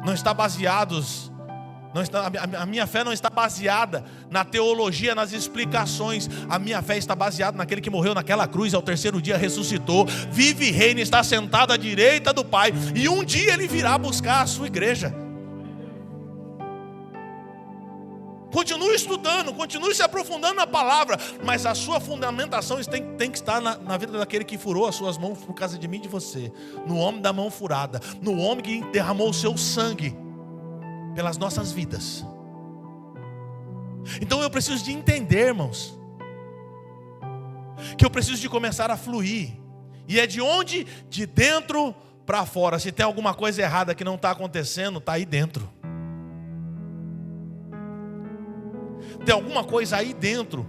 Não está baseados... a minha fé não está baseada na teologia, nas explicações. A minha fé está baseada naquele que morreu naquela cruz, ao terceiro dia ressuscitou, vive e reina, está sentado à direita do Pai, e um dia ele virá buscar a sua igreja. Continue estudando, continue se aprofundando na palavra, mas a sua fundamentação tem que estar na vida daquele que furou as suas mãos por causa de mim e de você, no homem da mão furada, no homem que derramou o seu sangue pelas nossas vidas. Então eu preciso de entender, irmãos, que eu preciso de começar a fluir. E é de onde? De dentro para fora. Se tem alguma coisa errada que não está acontecendo, está aí dentro. Tem alguma coisa aí dentro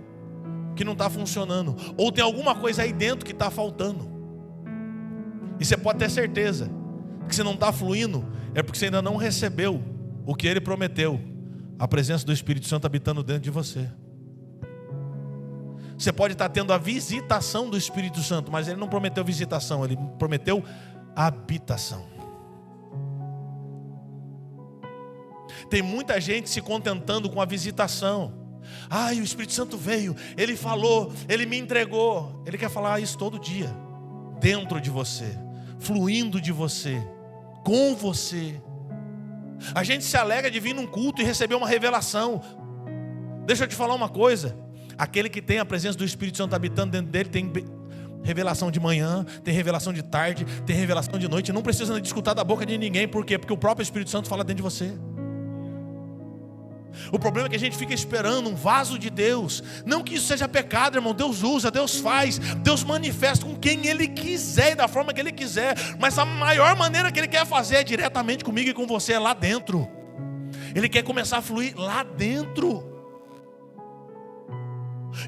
que não está funcionando. Ou tem alguma coisa aí dentro que está faltando. E você pode ter certeza que se não está fluindo, é porque você ainda não recebeu o que Ele prometeu. A presença do Espírito Santo habitando dentro de você. Você pode estar tendo a visitação do Espírito Santo, mas Ele não prometeu visitação, Ele prometeu habitação. Tem muita gente se contentando com a visitação. O Espírito Santo veio, Ele falou, Ele me entregou. Ele quer falar isso todo dia, dentro de você, fluindo de você, com você. A gente se alegra de vir num culto e receber uma revelação. Deixa eu te falar uma coisa. Aquele que tem a presença do Espírito Santo habitando dentro dele, tem revelação de manhã, tem revelação de tarde, tem revelação de noite. Não precisa de escutar da boca de ninguém. Por quê? Porque o próprio Espírito Santo fala dentro de você. O problema é que a gente fica esperando um vaso de Deus. Não que isso seja pecado, irmão. Deus usa, Deus faz, Deus manifesta com quem Ele quiser e da forma que Ele quiser. Mas a maior maneira que Ele quer fazer é diretamente comigo e com você, é lá dentro. Ele quer começar a fluir lá dentro.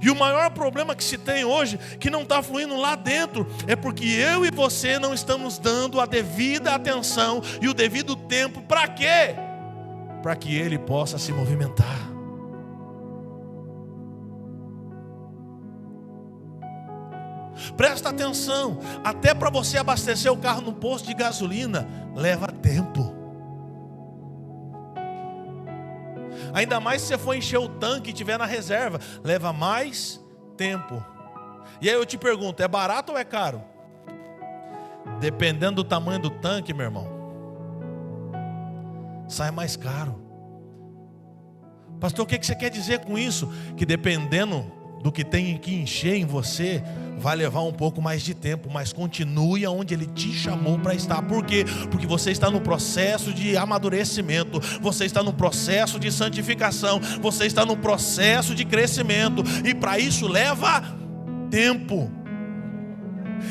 E o maior problema que se tem hoje, que não está fluindo lá dentro, é porque eu e você não estamos dando a devida atenção e o devido tempo. Para quê? Para que Ele possa se movimentar. Presta atenção, até para você abastecer o carro no posto de gasolina, leva tempo. Ainda mais se você for encher o tanque e estiver na reserva, leva mais tempo. E aí eu te pergunto, é barato ou é caro? Dependendo do tamanho do tanque, meu irmão, sai mais caro. Pastor, o que você quer dizer com isso? Que dependendo do que tem que encher em você, vai levar um pouco mais de tempo, mas continue aonde Ele te chamou para estar. Por quê? Porque você está no processo de amadurecimento, você está no processo de santificação, você está no processo de crescimento, e para isso leva tempo.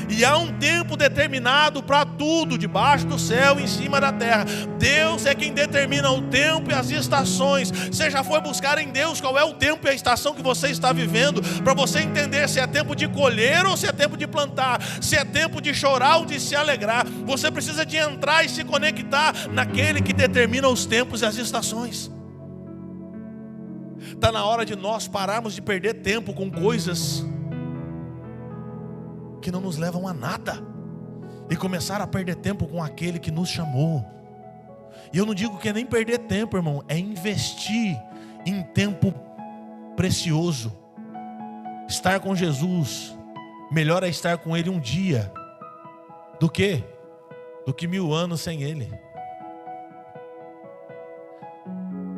E há um tempo determinado para tudo, debaixo do céu e em cima da terra. Deus é quem determina o tempo e as estações. Você já foi buscar em Deus qual é o tempo e a estação que você está vivendo, para você entender se é tempo de colher ou se é tempo de plantar, se é tempo de chorar ou de se alegrar. Você precisa de entrar e se conectar naquele que determina os tempos e as estações. Está na hora de nós pararmos de perder tempo com coisas que não nos levam a nada, e começar a perder tempo com aquele que nos chamou. E eu não digo que é nem perder tempo, irmão, é investir em tempo precioso. Estar com Jesus, melhor é estar com Ele um dia do que 1000 anos sem Ele.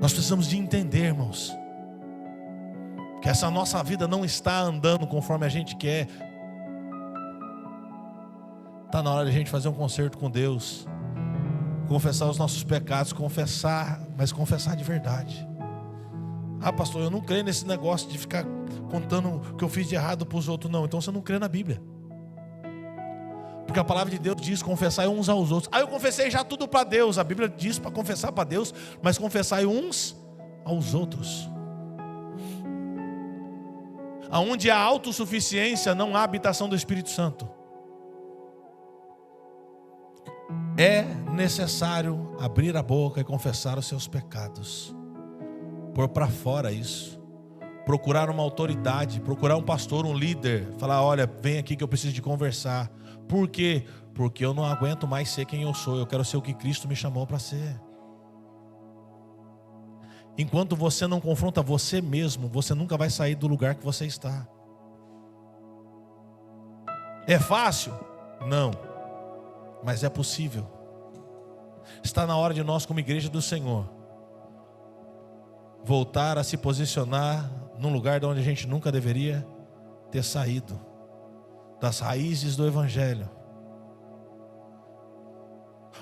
Nós precisamos de entender, irmãos, que essa nossa vida não está andando conforme a gente quer. Está na hora de a gente fazer um concerto com Deus, confessar os nossos pecados, mas confessar de verdade. Pastor, eu não creio nesse negócio de ficar contando o que eu fiz de errado para os outros. Não, então você não crê na Bíblia. Porque a palavra de Deus diz, confessai uns aos outros. Eu confessei já tudo para Deus. A Bíblia diz para confessar para Deus, mas confessai uns aos outros. Aonde há autossuficiência, não há habitação do Espírito Santo. É necessário abrir a boca e confessar os seus pecados, pôr para fora isso, procurar uma autoridade, procurar um pastor, um líder, falar: olha, vem aqui que eu preciso de conversar. Por quê? Porque eu não aguento mais ser quem eu sou, eu quero ser o que Cristo me chamou para ser. Enquanto você não confronta você mesmo, você nunca vai sair do lugar que você está. É fácil? Não. Mas é possível. Está na hora de nós, como igreja do Senhor, voltar a se posicionar num lugar de onde a gente nunca deveria ter saído, das raízes do Evangelho.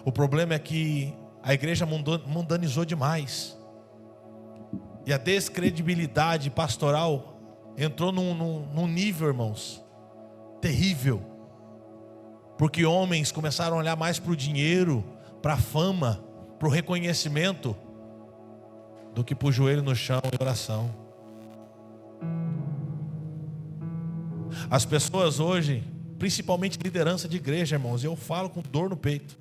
O problema é que a igreja mundanizou demais, e a descredibilidade pastoral entrou num nível, irmãos, terrível. Porque homens começaram a olhar mais para o dinheiro, para a fama, para o reconhecimento, do que para o joelho no chão e oração. As pessoas hoje, principalmente liderança de igreja, irmãos, eu falo com dor no peito,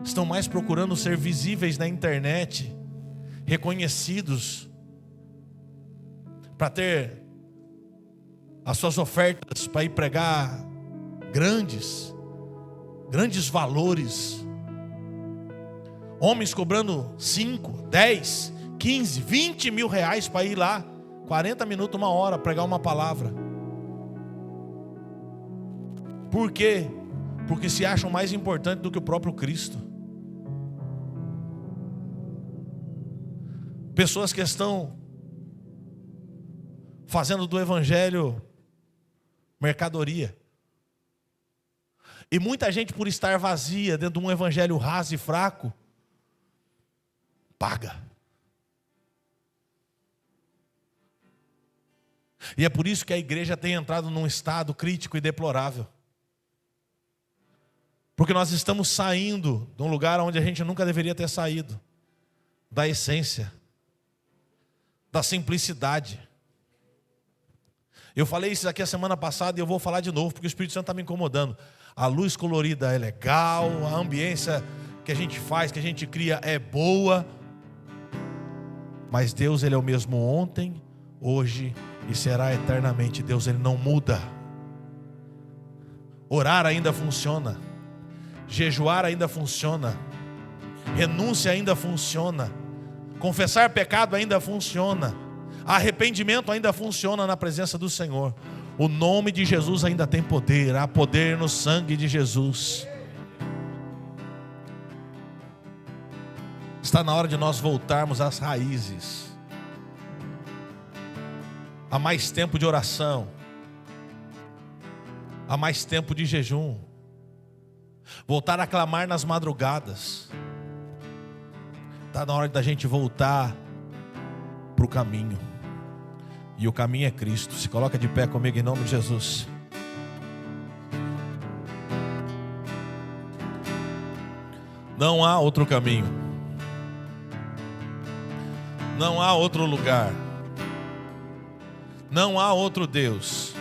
estão mais procurando ser visíveis na internet, reconhecidos, para ter as suas ofertas para ir pregar grandes valores. Homens cobrando 5, 10, 15, 20 mil reais para ir lá 40 minutos, 1 hora, pregar uma palavra. Por quê? Porque se acham mais importante do que o próprio Cristo. Pessoas que estão fazendo do evangelho mercadoria. E muita gente, por estar vazia dentro de um evangelho raso e fraco, paga. E é por isso que a igreja tem entrado num estado crítico e deplorável. Porque nós estamos saindo de um lugar onde a gente nunca deveria ter saído. Da essência. Da simplicidade. Eu falei isso aqui a semana passada e eu vou falar de novo, porque o Espírito Santo está me incomodando. A luz colorida é legal, a ambiência que a gente faz, que a gente cria é boa. Mas Deus, Ele é o mesmo ontem, hoje e será eternamente. Deus, Ele não muda. Orar ainda funciona. Jejuar ainda funciona. Renúncia ainda funciona. Confessar pecado ainda funciona. Arrependimento ainda funciona na presença do Senhor. O nome de Jesus ainda tem poder. Há poder no sangue de Jesus. Está na hora de nós voltarmos às raízes. Há mais tempo de oração. Há mais tempo de jejum. Voltar a clamar nas madrugadas. Está na hora da gente voltar para o caminho. E o caminho é Cristo. Se coloca de pé comigo em nome de Jesus. Não há outro caminho. Não há outro lugar. Não há outro Deus.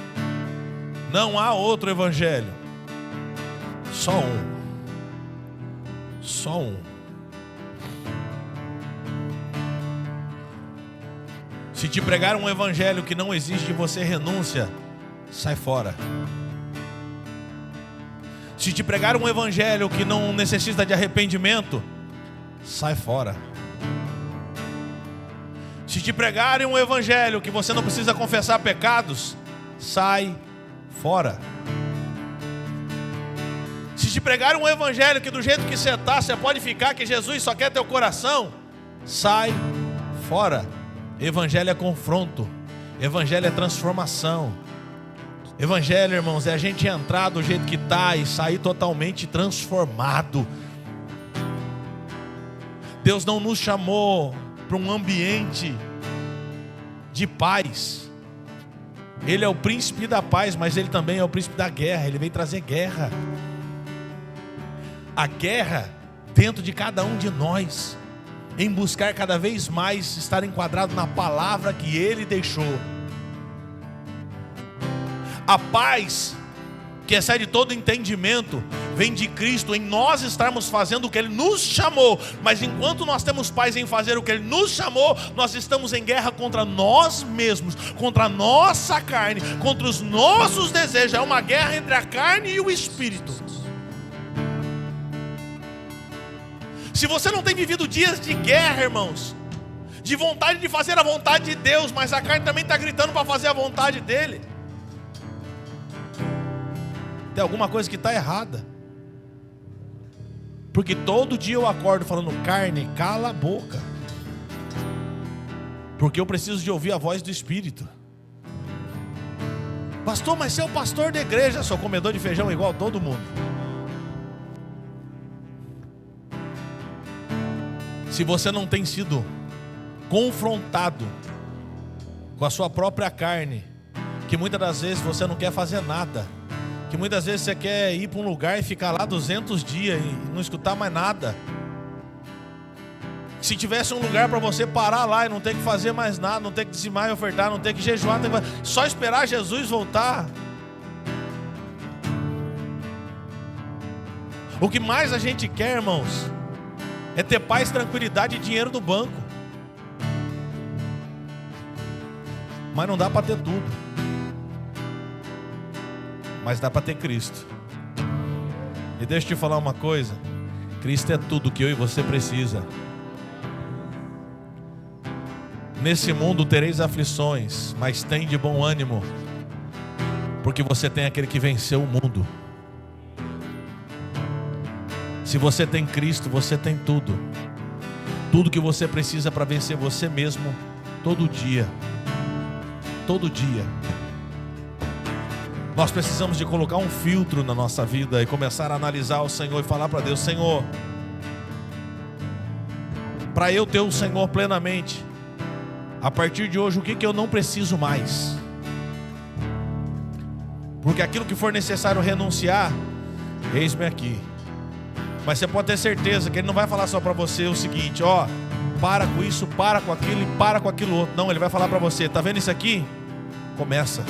Não há outro evangelho. Só um. Só um. Se te pregar um evangelho que não exige de você renúncia, sai fora. Se te pregar um evangelho que não necessita de arrependimento, sai fora. Se te pregarem um evangelho que você não precisa confessar pecados, sai fora. Se te pregarem um evangelho que do jeito que você está, você pode ficar, que Jesus só quer teu coração, sai fora. Evangelho é confronto. Evangelho é transformação. Evangelho, irmãos, é a gente entrar do jeito que está e sair totalmente transformado. Deus não nos chamou para um ambiente de paz. Ele é o príncipe da paz, mas Ele também é o príncipe da guerra. Ele veio trazer guerra. A guerra dentro de cada um de nós, em buscar cada vez mais estar enquadrado na palavra que Ele deixou. A paz que excede todo entendimento vem de Cristo, em nós estarmos fazendo o que Ele nos chamou. Mas enquanto nós temos paz em fazer o que Ele nos chamou, nós estamos em guerra contra nós mesmos, contra a nossa carne, contra os nossos desejos. É uma guerra entre a carne e o Espírito. Se você não tem vivido dias de guerra, irmãos, de vontade de fazer a vontade de Deus, mas a carne também está gritando para fazer a vontade dEle, tem alguma coisa que está errada. Porque todo dia eu acordo falando: carne, cala a boca, porque eu preciso de ouvir a voz do Espírito. Pastor, mas você é o pastor da igreja. Sou comedor de feijão igual todo mundo. Se você não tem sido confrontado com a sua própria carne, que muitas das vezes você não quer fazer nada, que muitas vezes você quer ir para um lugar e ficar lá 200 dias e não escutar mais nada. Se tivesse um lugar para você parar lá e não ter que fazer mais nada, não ter que dizimar e ofertar, não ter que jejuar, só esperar Jesus voltar. O que mais a gente quer, irmãos, é ter paz, tranquilidade e dinheiro no banco. Mas não dá para ter tudo. Mas dá para ter Cristo. E deixa eu te falar uma coisa: Cristo é tudo que eu e você precisa. Nesse mundo tereis aflições, mas tem de bom ânimo, porque você tem aquele que venceu o mundo. Se você tem Cristo, você tem tudo. Tudo que você precisa para vencer você mesmo, todo dia. Todo dia. Nós precisamos de colocar um filtro na nossa vida e começar a analisar o Senhor e falar para Deus: Senhor, para eu ter o Senhor plenamente, a partir de hoje, o que eu não preciso mais? Porque aquilo que for necessário renunciar, eis-me aqui. Mas você pode ter certeza que Ele não vai falar só para você o seguinte: ó, para com isso, para com aquilo e para com aquilo outro. Não, Ele vai falar para você: tá vendo isso aqui? Começa.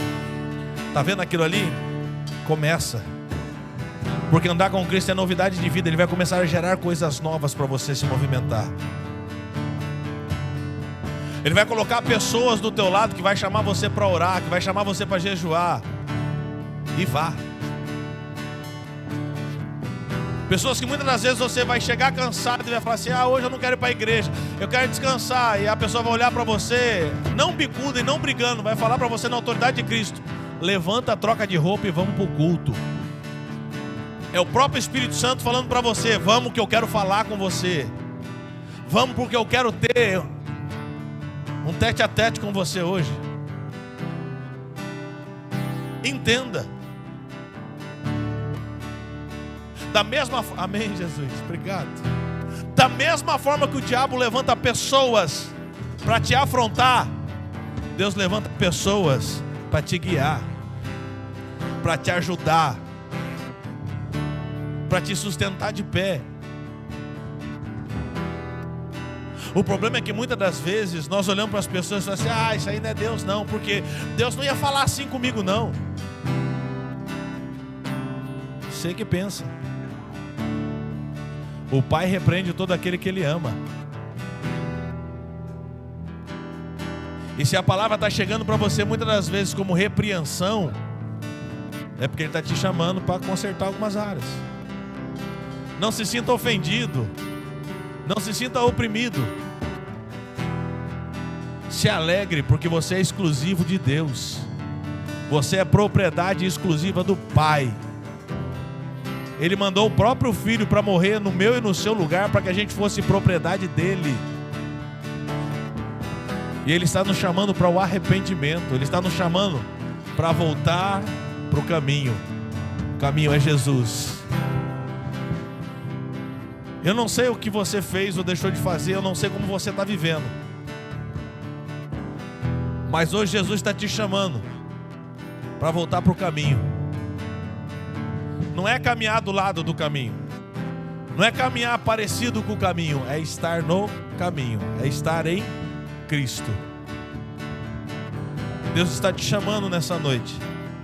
Tá vendo aquilo ali? Começa. Porque andar com Cristo é novidade de vida. Ele vai começar a gerar coisas novas para você se movimentar. Ele vai colocar pessoas do teu lado que vai chamar você para orar, que vai chamar você para jejuar. E vá. Pessoas que muitas das vezes você vai chegar cansado e vai falar assim: hoje eu não quero ir para a igreja, eu quero descansar. E a pessoa vai olhar para você, não bicuda e não brigando, vai falar para você na autoridade de Cristo: levanta, troca de roupa e vamos para o culto. É o próprio Espírito Santo falando para você: vamos que eu quero falar com você. Vamos porque eu quero ter um tete a tete com você hoje. Entenda. Da mesma forma, amém, Jesus, obrigado. Da mesma forma que o diabo levanta pessoas para te afrontar, Deus levanta pessoas para te guiar, para te ajudar, para te sustentar de pé. O problema é que muitas das vezes nós olhamos para as pessoas e falamos assim: isso aí não é Deus não, porque Deus não ia falar assim comigo não. Você que pensa. O Pai repreende todo aquele que Ele ama. E se a palavra está chegando para você muitas das vezes como repreensão, é porque Ele está te chamando para consertar algumas áreas. Não se sinta ofendido. Não se sinta oprimido. Se alegre, porque você é exclusivo de Deus. Você é propriedade exclusiva do Pai. Ele mandou o próprio Filho para morrer no meu e no seu lugar, para que a gente fosse propriedade dele. E Ele está nos chamando para o arrependimento. Ele está nos chamando para voltar para o caminho. O caminho é Jesus. Eu não sei o que você fez ou deixou de fazer, eu não sei como você está vivendo. Mas hoje Jesus está te chamando para voltar para o caminho. Não é caminhar do lado do caminho. Não é caminhar parecido com o caminho. É estar no caminho. É estar em Cristo. Deus está te chamando nessa noite